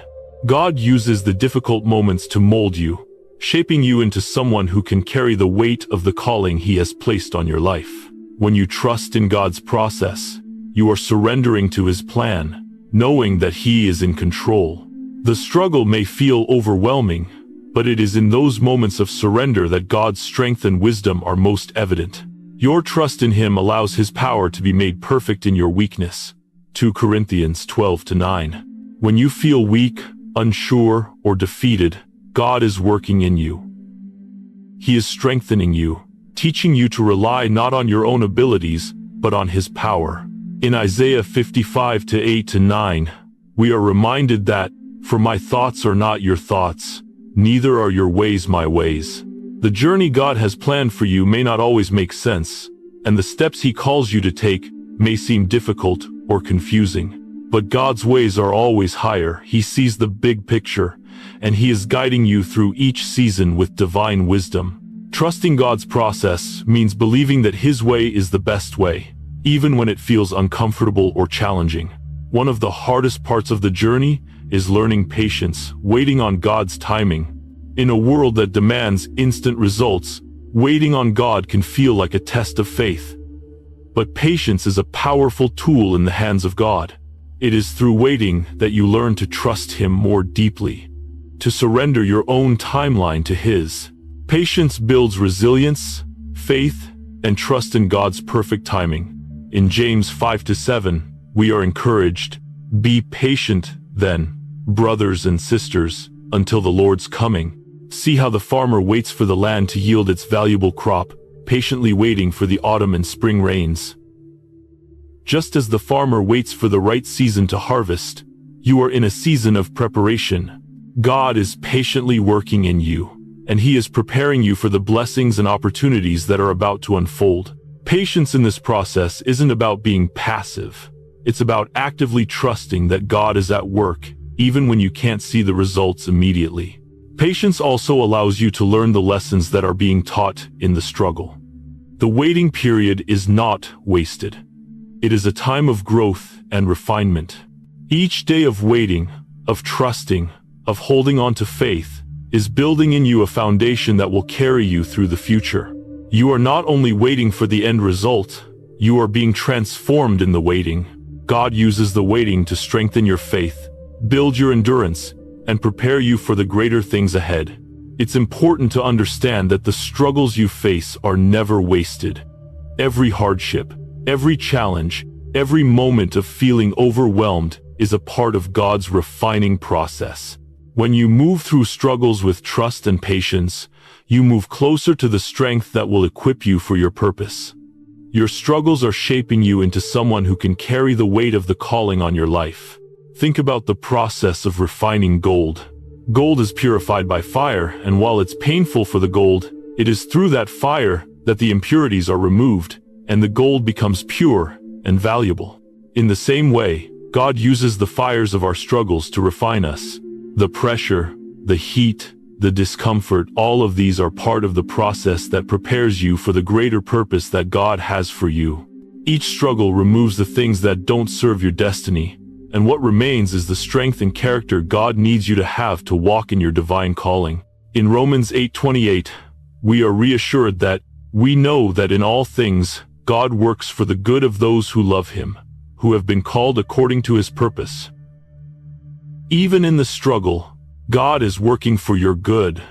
God uses the difficult moments to mold you, shaping you into someone who can carry the weight of the calling he has placed on your life. When you trust in God's process, you are surrendering to his plan, knowing that he is in control. The struggle may feel overwhelming, but it is in those moments of surrender that God's strength and wisdom are most evident. Your trust in him allows his power to be made perfect in your weakness. 2 Corinthians 12-9. When you feel weak, unsure, or defeated, God is working in you. He is strengthening you, teaching you to rely not on your own abilities, but on his power. In Isaiah 55:8-9, we are reminded that, "For my thoughts are not your thoughts, neither are your ways my ways." The journey God has planned for you may not always make sense, and the steps he calls you to take may seem difficult or confusing. But God's ways are always higher. He sees the big picture, and he is guiding you through each season with divine wisdom. Trusting God's process means believing that his way is the best way, even when it feels uncomfortable or challenging. One of the hardest parts of the journey is learning patience, waiting on God's timing. In a world that demands instant results, waiting on God can feel like a test of faith. But patience is a powerful tool in the hands of God. It is through waiting that you learn to trust him more deeply, to surrender your own timeline to his. Patience builds resilience, faith, and trust in God's perfect timing. In James 5-7, we are encouraged, "Be patient, then, brothers and sisters, until the Lord's coming." See how the farmer waits for the land to yield its valuable crop, patiently waiting for the autumn and spring rains. Just as the farmer waits for the right season to harvest, you are in a season of preparation. God is patiently working in you, and he is preparing you for the blessings and opportunities that are about to unfold. Patience in this process isn't about being passive. It's about actively trusting that God is at work, even when you can't see the results immediately. Patience also allows you to learn the lessons that are being taught in the struggle. The waiting period is not wasted. It is a time of growth and refinement. Each day of waiting, of trusting, of holding on to faith, is building in you a foundation that will carry you through the future. You are not only waiting for the end result, you are being transformed in the waiting. God uses the waiting to strengthen your faith, build your endurance, and prepare you for the greater things ahead. It's important to understand that the struggles you face are never wasted. Every hardship, every challenge, every moment of feeling overwhelmed is a part of God's refining process. When you move through struggles with trust and patience, you move closer to the strength that will equip you for your purpose. Your struggles are shaping you into someone who can carry the weight of the calling on your life. Think about the process of refining gold. Gold is purified by fire, and while it's painful for the gold, it is through that fire that the impurities are removed, and the gold becomes pure and valuable. In the same way, God uses the fires of our struggles to refine us. The pressure, the heat, the discomfort, all of these are part of the process that prepares you for the greater purpose that God has for you. Each struggle removes the things that don't serve your destiny, and what remains is the strength and character God needs you to have to walk in your divine calling. In Romans 8:28, we are reassured that we know that in all things God works for the good of those who love Him, who have been called according to His purpose. Even in the struggle, God is working for your good.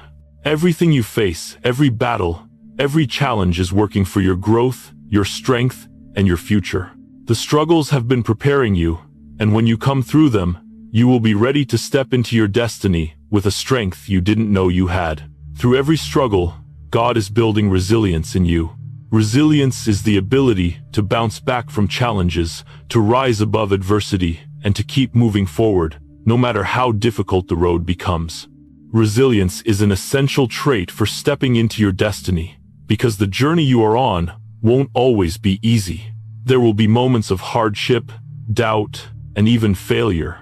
Everything you face, every battle, every challenge is working for your growth, your strength, and your future. The struggles have been preparing you, and when you come through them, you will be ready to step into your destiny with a strength you didn't know you had. Through every struggle, God is building resilience in you. Resilience is the ability to bounce back from challenges, to rise above adversity, and to keep moving forward, no matter how difficult the road becomes. Resilience is an essential trait for stepping into your destiny, because the journey you are on won't always be easy. There will be moments of hardship, doubt, and even failure.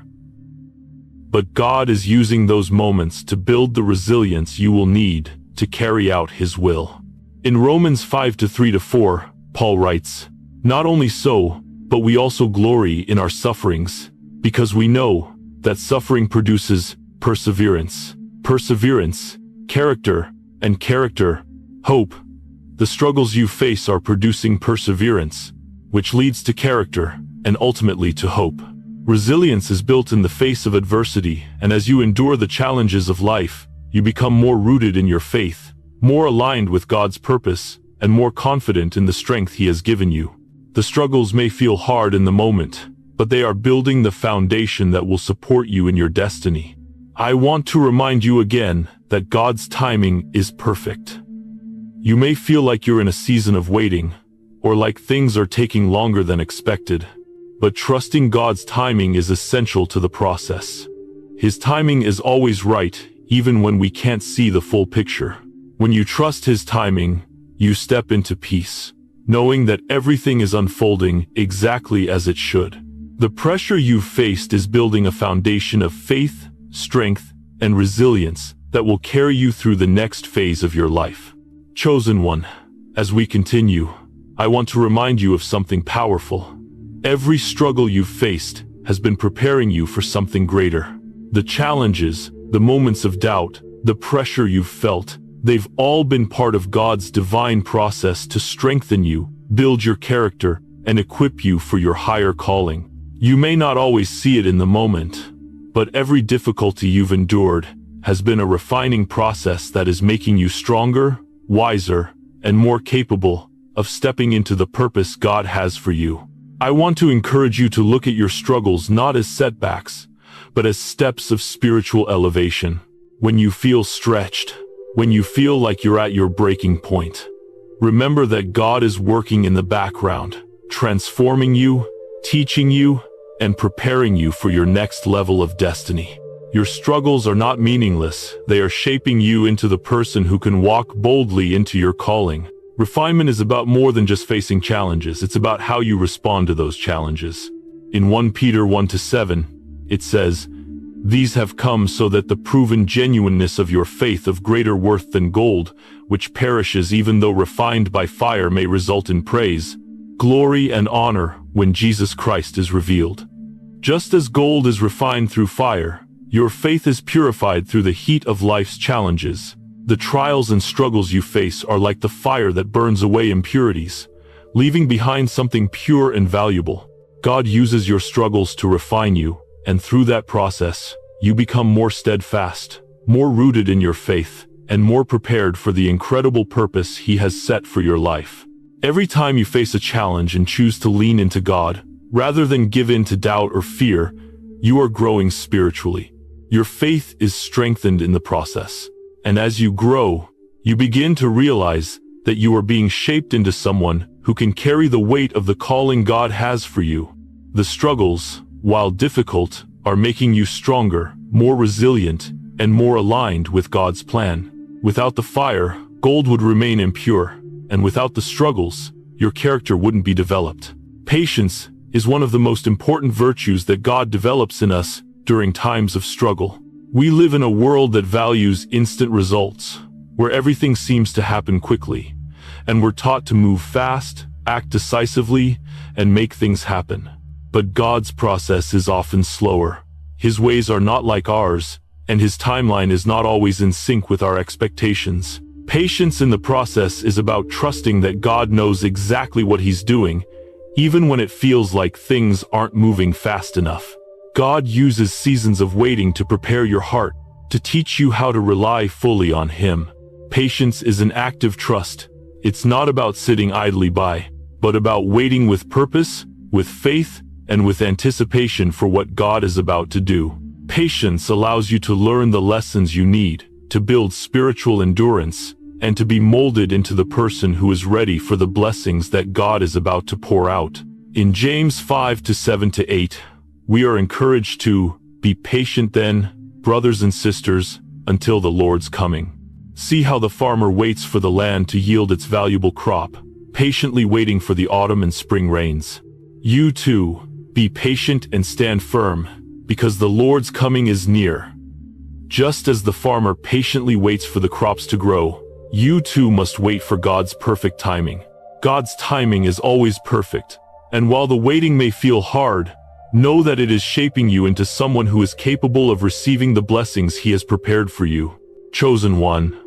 But God is using those moments to build the resilience you will need to carry out His will. In Romans 5:3-4, Paul writes, "Not only so, but we also glory in our sufferings, because we know that suffering produces perseverance, perseverance, character, and character, hope." The struggles you face are producing perseverance, which leads to character, and ultimately to hope. Resilience is built in the face of adversity, and as you endure the challenges of life, you become more rooted in your faith, more aligned with God's purpose, and more confident in the strength He has given you. The struggles may feel hard in the moment, but they are building the foundation that will support you in your destiny. I want to remind you again that God's timing is perfect. You may feel like you're in a season of waiting, or like things are taking longer than expected, but trusting God's timing is essential to the process. His timing is always right, even when we can't see the full picture. When you trust His timing, you step into peace, knowing that everything is unfolding exactly as it should. The pressure you've faced is building a foundation of faith, strength, and resilience that will carry you through the next phase of your life. Chosen one, as we continue, I want to remind you of something powerful. Every struggle you've faced has been preparing you for something greater. The challenges, the moments of doubt, the pressure you've felt, they've all been part of God's divine process to strengthen you, build your character, and equip you for your higher calling. You may not always see it in the moment, but every difficulty you've endured has been a refining process that is making you stronger, wiser, and more capable of stepping into the purpose God has for you. I want to encourage you to look at your struggles not as setbacks, but as steps of spiritual elevation. When you feel stretched, when you feel like you're at your breaking point, remember that God is working in the background, transforming you, teaching you, and preparing you for your next level of destiny. Your struggles are not meaningless. They are shaping you into the person who can walk boldly into your calling. Refinement is about more than just facing challenges. It's about how you respond to those challenges. In 1 Peter 1-7, it says, "These have come so that the proven genuineness of your faith of greater worth than gold, which perishes even though refined by fire, may result in praise, glory, and honor when Jesus Christ is revealed." Just as gold is refined through fire, your faith is purified through the heat of life's challenges. The trials and struggles you face are like the fire that burns away impurities, leaving behind something pure and valuable. God uses your struggles to refine you, and through that process, you become more steadfast, more rooted in your faith, and more prepared for the incredible purpose He has set for your life. Every time you face a challenge and choose to lean into God, rather than give in to doubt or fear, you are growing spiritually. Your faith is strengthened in the process. And as you grow, you begin to realize that you are being shaped into someone who can carry the weight of the calling God has for you. The struggles, while difficult, are making you stronger, more resilient, and more aligned with God's plan. Without the fire, gold would remain impure, and without the struggles, your character wouldn't be developed. Patience is one of the most important virtues that God develops in us during times of struggle. We live in a world that values instant results, where everything seems to happen quickly, and we're taught to move fast, act decisively, and make things happen. But God's process is often slower. His ways are not like ours, and His timeline is not always in sync with our expectations. Patience in the process is about trusting that God knows exactly what He's doing, even when it feels like things aren't moving fast enough. God uses seasons of waiting to prepare your heart, to teach you how to rely fully on Him. Patience is an active trust. It's not about sitting idly by, but about waiting with purpose, with faith, and with anticipation for what God is about to do. Patience allows you to learn the lessons you need, to build spiritual endurance, and to be molded into the person who is ready for the blessings that God is about to pour out. In James 5:7-8, we are encouraged to be patient then, brothers and sisters, until the Lord's coming. See how the farmer waits for the land to yield its valuable crop, patiently waiting for the autumn and spring rains. You too, be patient and stand firm, because the Lord's coming is near. Just as the farmer patiently waits for the crops to grow, you too must wait for God's perfect timing. God's timing is always perfect, and while the waiting may feel hard, know that it is shaping you into someone who is capable of receiving the blessings He has prepared for you. Chosen one,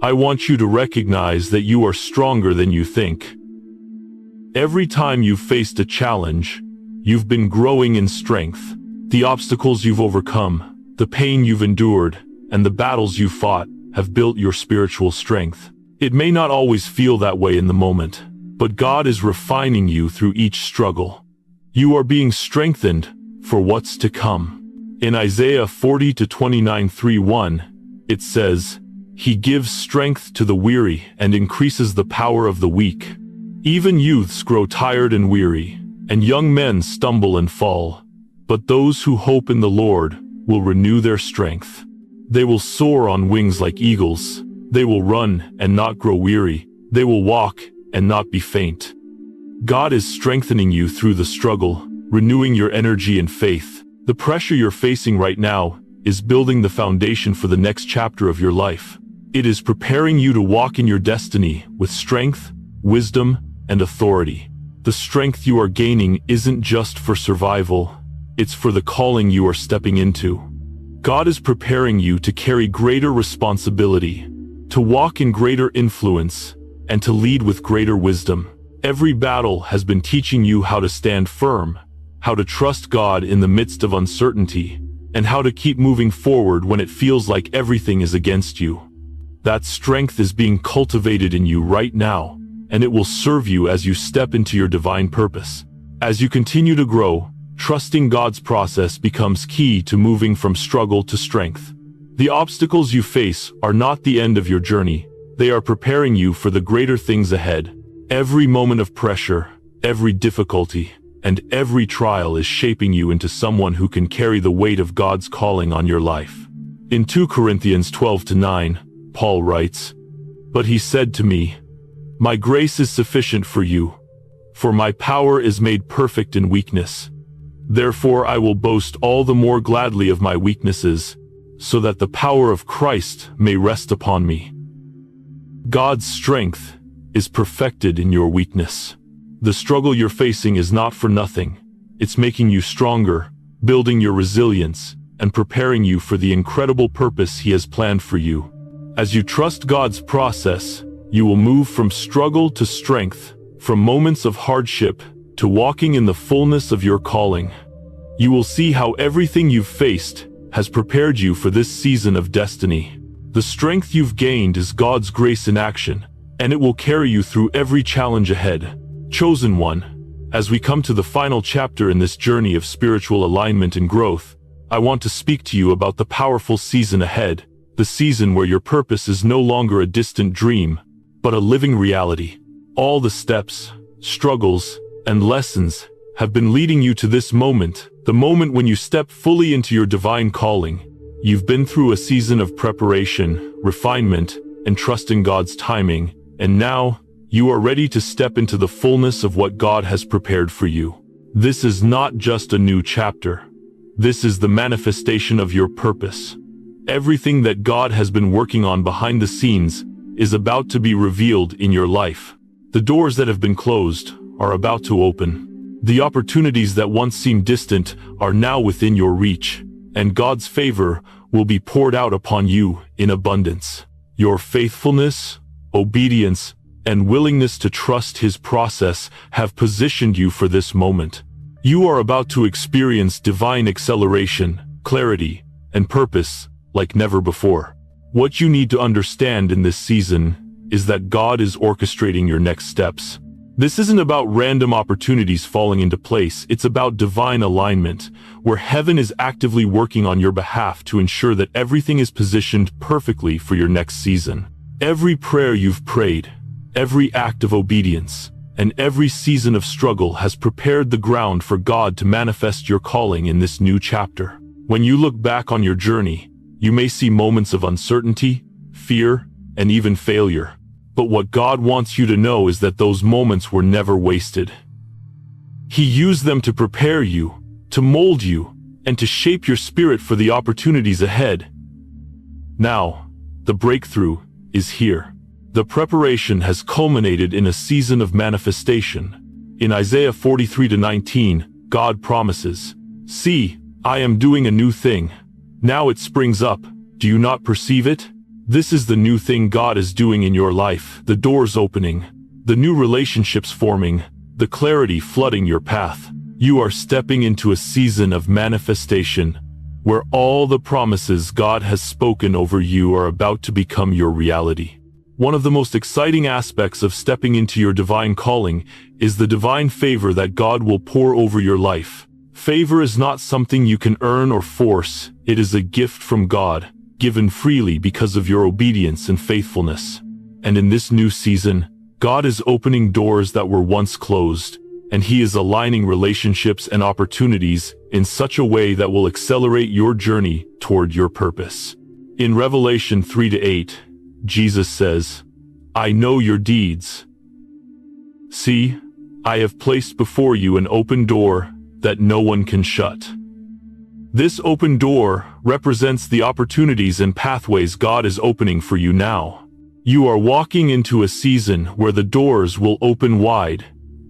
I want you to recognize that you are stronger than you think. Every time you've faced a challenge, you've been growing in strength. The obstacles you've overcome, the pain you've endured, and the battles you've fought have built your spiritual strength. It may not always feel that way in the moment, but God is refining you through each struggle. You are being strengthened for what's to come. In Isaiah 40:29-3:1, it says, He gives strength to the weary and increases the power of the weak. Even youths grow tired and weary, and young men stumble and fall. But those who hope in the Lord will renew their strength. They will soar on wings like eagles. They will run and not grow weary. They will walk and not be faint. God is strengthening you through the struggle, renewing your energy and faith. The pressure you're facing right now is building the foundation for the next chapter of your life. It is preparing you to walk in your destiny with strength, wisdom, and authority. The strength you are gaining isn't just for survival, it's for the calling you are stepping into. God is preparing you to carry greater responsibility, to walk in greater influence, and to lead with greater wisdom. Every battle has been teaching you how to stand firm, how to trust God in the midst of uncertainty, and how to keep moving forward when it feels like everything is against you. That strength is being cultivated in you right now, and it will serve you as you step into your divine purpose. As you continue to grow, trusting God's process becomes key to moving from struggle to strength. The obstacles you face are not the end of your journey. They are preparing you for the greater things ahead. Every moment of pressure, every difficulty, and every trial is shaping you into someone who can carry the weight of God's calling on your life. In 2 Corinthians 12-9, Paul writes, But he said to me, My grace is sufficient for you, for my power is made perfect in weakness. Therefore I will boast all the more gladly of my weaknesses, so that the power of Christ may rest upon me. God's strength is perfected in your weakness. The struggle you're facing is not for nothing. It's making you stronger, building your resilience, and preparing you for the incredible purpose He has planned for you. As you trust God's process, you will move from struggle to strength, from moments of hardship to walking in the fullness of your calling. You will see how everything you've faced has prepared you for this season of destiny. The strength you've gained is God's grace in action, and it will carry you through every challenge ahead. Chosen one, as we come to the final chapter in this journey of spiritual alignment and growth, I want to speak to you about the powerful season ahead, the season where your purpose is no longer a distant dream, but a living reality. All the steps, struggles, and lessons have been leading you to this moment, the moment when you step fully into your divine calling. You've been through a season of preparation, refinement, and trust in God's timing, and now you are ready to step into the fullness of what God has prepared for you. This is not just a new chapter. This is the manifestation of your purpose. Everything that God has been working on behind the scenes is about to be revealed in your life. The doors that have been closed are about to open. The opportunities that once seemed distant are now within your reach, and God's favor will be poured out upon you in abundance. Your faithfulness, obedience, and willingness to trust His process have positioned you for this moment. You are about to experience divine acceleration, clarity, and purpose like never before. What you need to understand in this season is that God is orchestrating your next steps. This isn't about random opportunities falling into place. It's about divine alignment, where heaven is actively working on your behalf to ensure that everything is positioned perfectly for your next season. Every prayer you've prayed, every act of obedience, and every season of struggle has prepared the ground for God to manifest your calling in this new chapter. When you look back on your journey, you may see moments of uncertainty, fear, and even failure. But what God wants you to know is that those moments were never wasted. He used them to prepare you, to mold you, and to shape your spirit for the opportunities ahead. Now, the breakthrough is here. The preparation has culminated in a season of manifestation. In Isaiah 43:19, God promises, "See, I am doing a new thing. Now it springs up. Do you not perceive it?" This is the new thing God is doing in your life, the doors opening, the new relationships forming, the clarity flooding your path. You are stepping into a season of manifestation, where all the promises God has spoken over you are about to become your reality. One of the most exciting aspects of stepping into your divine calling is the divine favor that God will pour over your life. Favor is not something you can earn or force. It is a gift from God, given freely because of your obedience and faithfulness. And in this new season, God is opening doors that were once closed, and He is aligning relationships and opportunities in such a way that will accelerate your journey toward your purpose. In Revelation 3-8, Jesus says, "I know your deeds. See, I have placed before you an open door that no one can shut." This open door represents the opportunities and pathways God is opening for you now. You are walking into a season where the doors will open wide,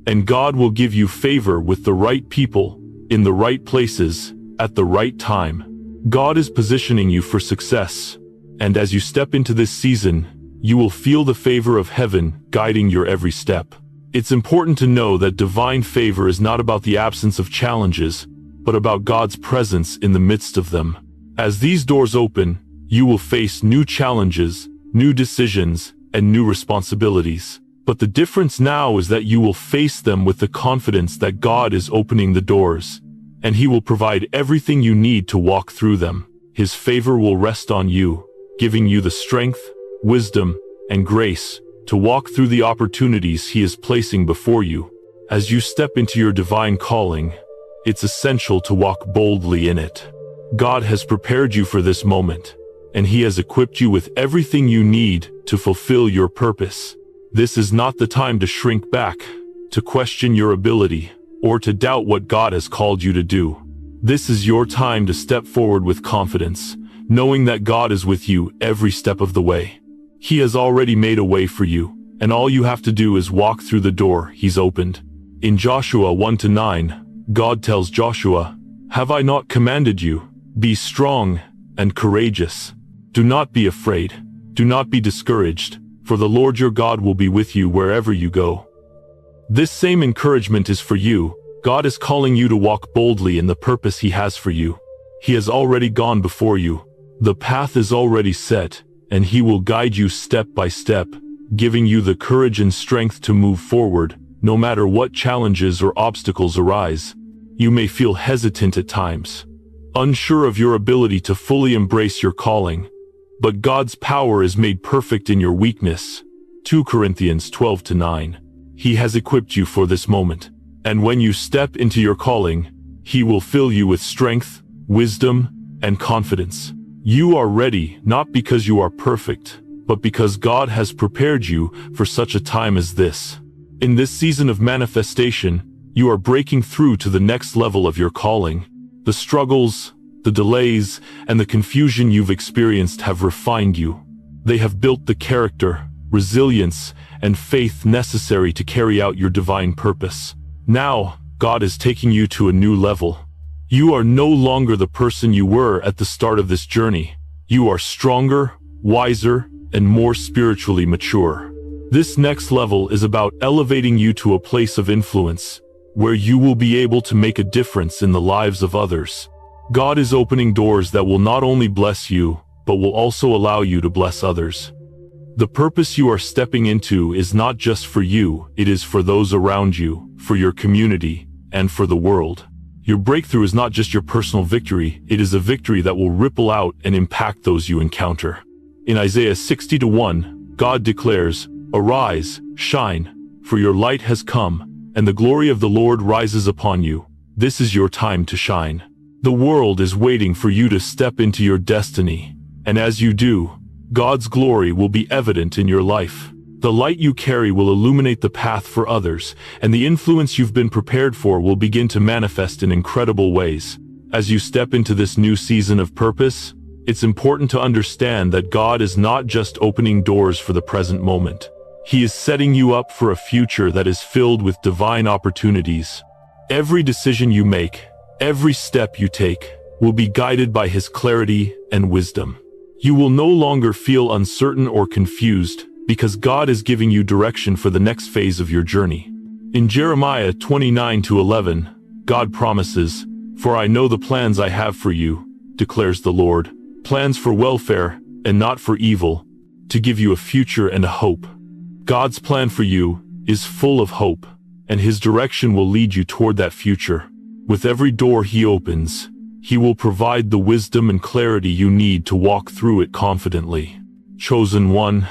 and God will give you favor with the right people, in the right places, at the right time. God is positioning you for success, and as you step into this season, you will feel the favor of heaven guiding your every step. It's important to know that divine favor is not about the absence of challenges, but about God's presence in the midst of them. As these doors open, you will face new challenges, new decisions, and new responsibilities. But the difference now is that you will face them with the confidence that God is opening the doors, and He will provide everything you need to walk through them. His favor will rest on you, giving you the strength, wisdom, and grace to walk through the opportunities He is placing before you. As you step into your divine calling, it's essential to walk boldly in it. God has prepared you for this moment, and He has equipped you with everything you need to fulfill your purpose. This is not the time to shrink back, to question your ability, or to doubt what God has called you to do. This is your time to step forward with confidence, knowing that God is with you every step of the way. He has already made a way for you, and all you have to do is walk through the door He's opened. In Joshua 1-9, God tells Joshua, "Have I not commanded you? Be strong and courageous. Do not be afraid. Do not be discouraged, for the Lord your God will be with you wherever you go." This same encouragement is for you. God is calling you to walk boldly in the purpose He has for you. He has already gone before you. The path is already set, and He will guide you step by step, giving you the courage and strength to move forward, no matter what challenges or obstacles arise. You may feel hesitant at times, unsure of your ability to fully embrace your calling. But God's power is made perfect in your weakness. 2 Corinthians 12-9. He has equipped you for this moment. And when you step into your calling, He will fill you with strength, wisdom, and confidence. You are ready not because you are perfect, but because God has prepared you for such a time as this. In this season of manifestation, you are breaking through to the next level of your calling. The struggles, the delays, and the confusion you've experienced have refined you. They have built the character, resilience, and faith necessary to carry out your divine purpose. Now, God is taking you to a new level. You are no longer the person you were at the start of this journey. You are stronger, wiser, and more spiritually mature. This next level is about elevating you to a place of influence, where you will be able to make a difference in the lives of others. God is opening doors that will not only bless you, but will also allow you to bless others. The purpose you are stepping into is not just for you, it is for those around you, for your community, and for the world. Your breakthrough is not just your personal victory, it is a victory that will ripple out and impact those you encounter. In Isaiah 60:1, God declares, "Arise, shine, for your light has come, and the glory of the Lord rises upon you." This is your time to shine. The world is waiting for you to step into your destiny, and as you do, God's glory will be evident in your life. The light you carry will illuminate the path for others, and the influence you've been prepared for will begin to manifest in incredible ways. As you step into this new season of purpose, it's important to understand that God is not just opening doors for the present moment. He is setting you up for a future that is filled with divine opportunities. Every decision you make, every step you take, will be guided by His clarity and wisdom. You will no longer feel uncertain or confused, because God is giving you direction for the next phase of your journey. In Jeremiah 29-11, God promises, "For I know the plans I have for you, declares the Lord, plans for welfare and not for evil, to give you a future and a hope." God's plan for you is full of hope, and His direction will lead you toward that future. With every door He opens, He will provide the wisdom and clarity you need to walk through it confidently. Chosen one,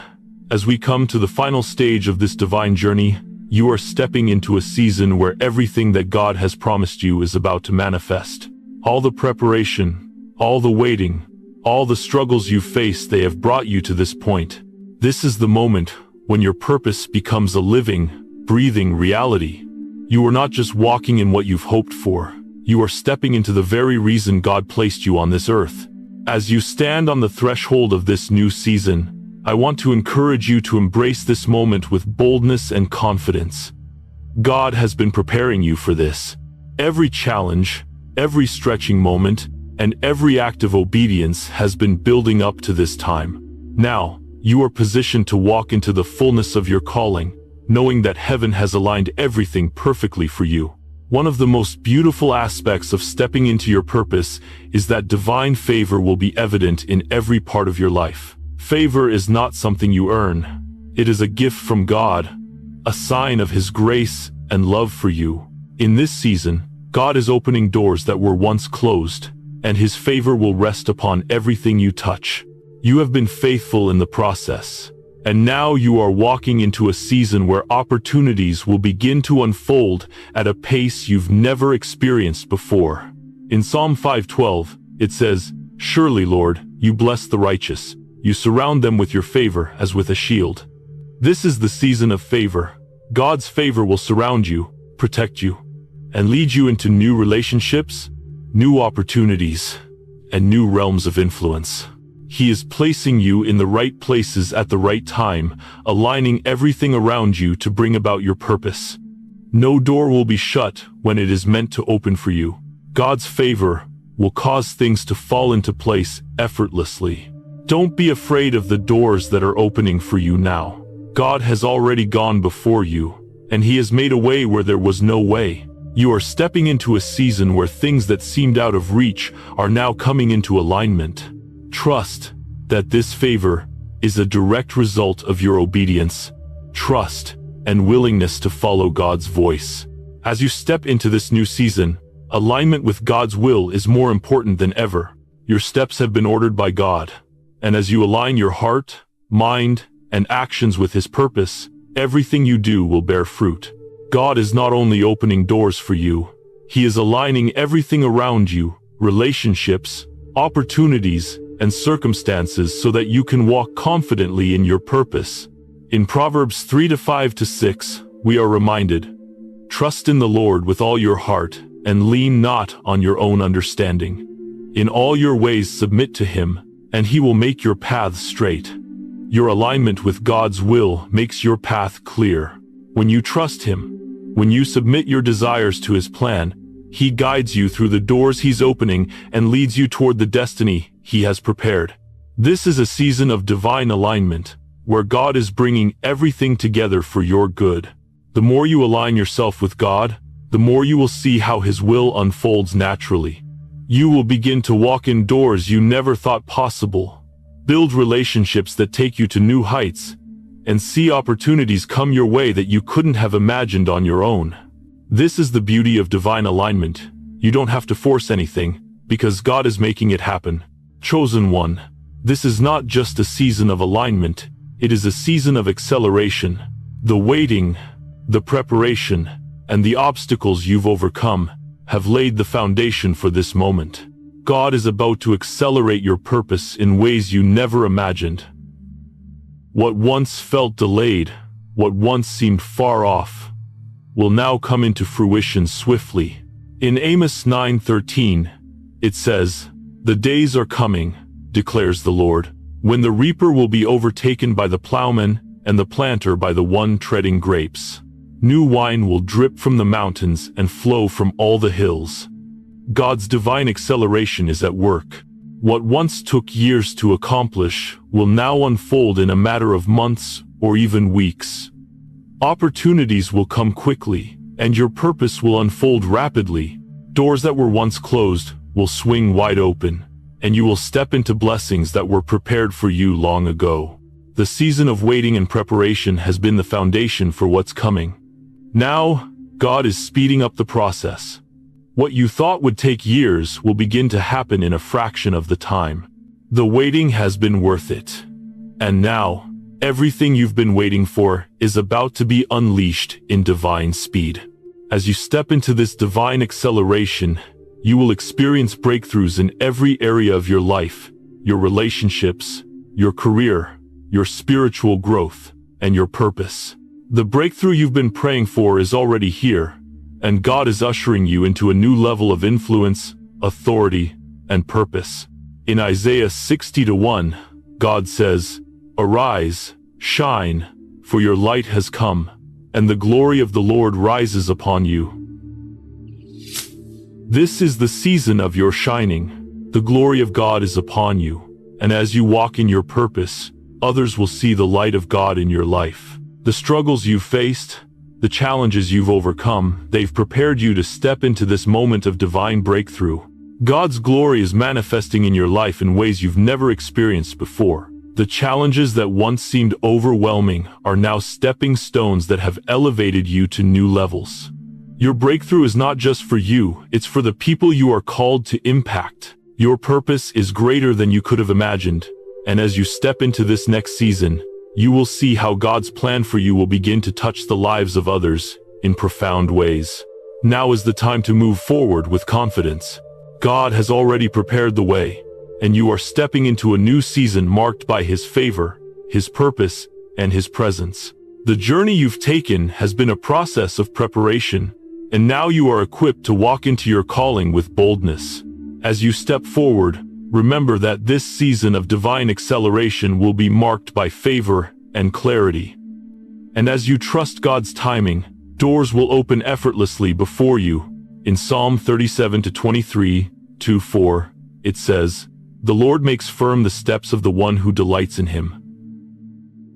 as we come to the final stage of this divine journey, you are stepping into a season where everything that God has promised you is about to manifest. All the preparation, all the waiting, all the struggles you've faced, they have brought you to this point. This is the moment when your purpose becomes a living, breathing reality. You are not just walking in what you've hoped for, you are stepping into the very reason God placed you on this earth. As you stand on the threshold of this new season, I want to encourage you to embrace this moment with boldness and confidence. God has been preparing you for this. Every challenge, every stretching moment, and every act of obedience has been building up to this time. Now, you are positioned to walk into the fullness of your calling, knowing that heaven has aligned everything perfectly for you. One of the most beautiful aspects of stepping into your purpose is that divine favor will be evident in every part of your life. Favor is not something you earn. It is a gift from God, a sign of His grace and love for you. In this season, God is opening doors that were once closed, and His favor will rest upon everything you touch. You have been faithful in the process, and now you are walking into a season where opportunities will begin to unfold at a pace you've never experienced before. In Psalm 5:12, it says, "Surely, Lord, you bless the righteous. You surround them with your favor as with a shield." This is the season of favor. God's favor will surround you, protect you, and lead you into new relationships, new opportunities, and new realms of influence. He is placing you in the right places at the right time, aligning everything around you to bring about your purpose. No door will be shut when it is meant to open for you. God's favor will cause things to fall into place effortlessly. Don't be afraid of the doors that are opening for you now. God has already gone before you, and He has made a way where there was no way. You are stepping into a season where things that seemed out of reach are now coming into alignment. Trust that this favor is a direct result of your obedience, trust, and willingness to follow God's voice. As you step into this new season, Alignment with God's will is more important than ever. Your steps have been ordered by God. And as you align your heart, mind, and actions with His purpose, everything you do will bear fruit. God is not only opening doors for you, He is aligning everything around you, relationships, opportunities, and circumstances so that you can walk confidently in your purpose. In Proverbs 3:5-6, we are reminded, "Trust in the Lord with all your heart, and lean not on your own understanding. In all your ways submit to Him, and He will make your paths straight." Your alignment with God's will makes your path clear. When you trust Him, when you submit your desires to His plan, He guides you through the doors He's opening and leads you toward the destiny He has prepared. This is a season of divine alignment, where God is bringing everything together for your good. The more you align yourself with God, the more you will see how His will unfolds naturally. You will begin to walk in doors you never thought possible, build relationships that take you to new heights, and see opportunities come your way that you couldn't have imagined on your own. This is the beauty of divine alignment. You don't have to force anything, because God is making it happen. Chosen one, this is not just a season of alignment, it is a season of acceleration. The waiting, the preparation, and the obstacles you've overcome have laid the foundation for this moment. God is about to accelerate your purpose in ways you never imagined. What once felt delayed, what once seemed far off, will now come into fruition swiftly. In Amos 9:13, it says, "The days are coming, declares the Lord, when the reaper will be overtaken by the plowman, and the planter by the one treading grapes. New wine will drip from the mountains and flow from all the hills." God's divine acceleration is at work. What once took years to accomplish will now unfold in a matter of months or even weeks. Opportunities will come quickly, and your purpose will unfold rapidly. Doors that were once closed will swing wide open, and you will step into blessings that were prepared for you long ago. The season of waiting and preparation has been the foundation for what's coming. Now, God is speeding up the process. What you thought would take years will begin to happen in a fraction of the time. The waiting has been worth it. And now, everything you've been waiting for is about to be unleashed in divine speed. As you step into this divine acceleration, you will experience breakthroughs in every area of your life, your relationships, your career, your spiritual growth, and your purpose. The breakthrough you've been praying for is already here, and God is ushering you into a new level of influence, authority, and purpose. In Isaiah 60:1, God says, "Arise, shine, for your light has come, and the glory of the Lord rises upon you." This is the season of your shining. The glory of God is upon you, and as you walk in your purpose, others will see the light of God in your life. The struggles you've faced, the challenges you've overcome, they've prepared you to step into this moment of divine breakthrough. God's glory is manifesting in your life in ways you've never experienced before. The challenges that once seemed overwhelming are now stepping stones that have elevated you to new levels. Your breakthrough is not just for you, it's for the people you are called to impact. Your purpose is greater than you could have imagined, and as you step into this next season, you will see how God's plan for you will begin to touch the lives of others in profound ways. Now is the time to move forward with confidence. God has already prepared the way, and you are stepping into a new season marked by His favor, His purpose, and His presence. The journey you've taken has been a process of preparation, and now you are equipped to walk into your calling with boldness. As you step forward, remember that this season of divine acceleration will be marked by favor and clarity. And as you trust God's timing, doors will open effortlessly before you. In Psalm 37:23-4, it says, "The Lord makes firm the steps of the one who delights in Him.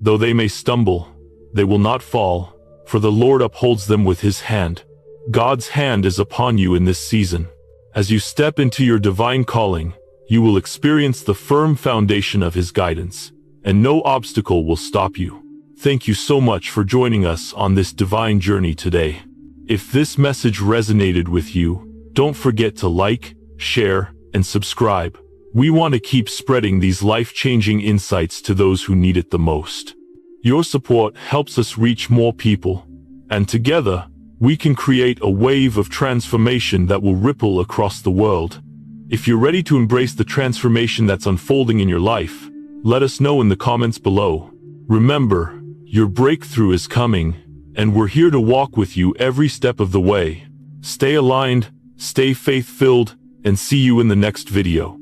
Though they may stumble, they will not fall, for the Lord upholds them with His hand." God's hand is upon you in this season. As you step into your divine calling, you will experience the firm foundation of His guidance, and no obstacle will stop you. Thank you so much for joining us on this divine journey today. If this message resonated with you, Don't forget to like, share, and subscribe. We want to keep spreading these life-changing insights to those who need it the most. Your support helps us reach more people, and together, we can create a wave of transformation that will ripple across the world. If you're ready to embrace the transformation that's unfolding in your life, let us know in the comments below. Remember, your breakthrough is coming, and we're here to walk with you every step of the way. Stay aligned, stay faith-filled, and see you in the next video.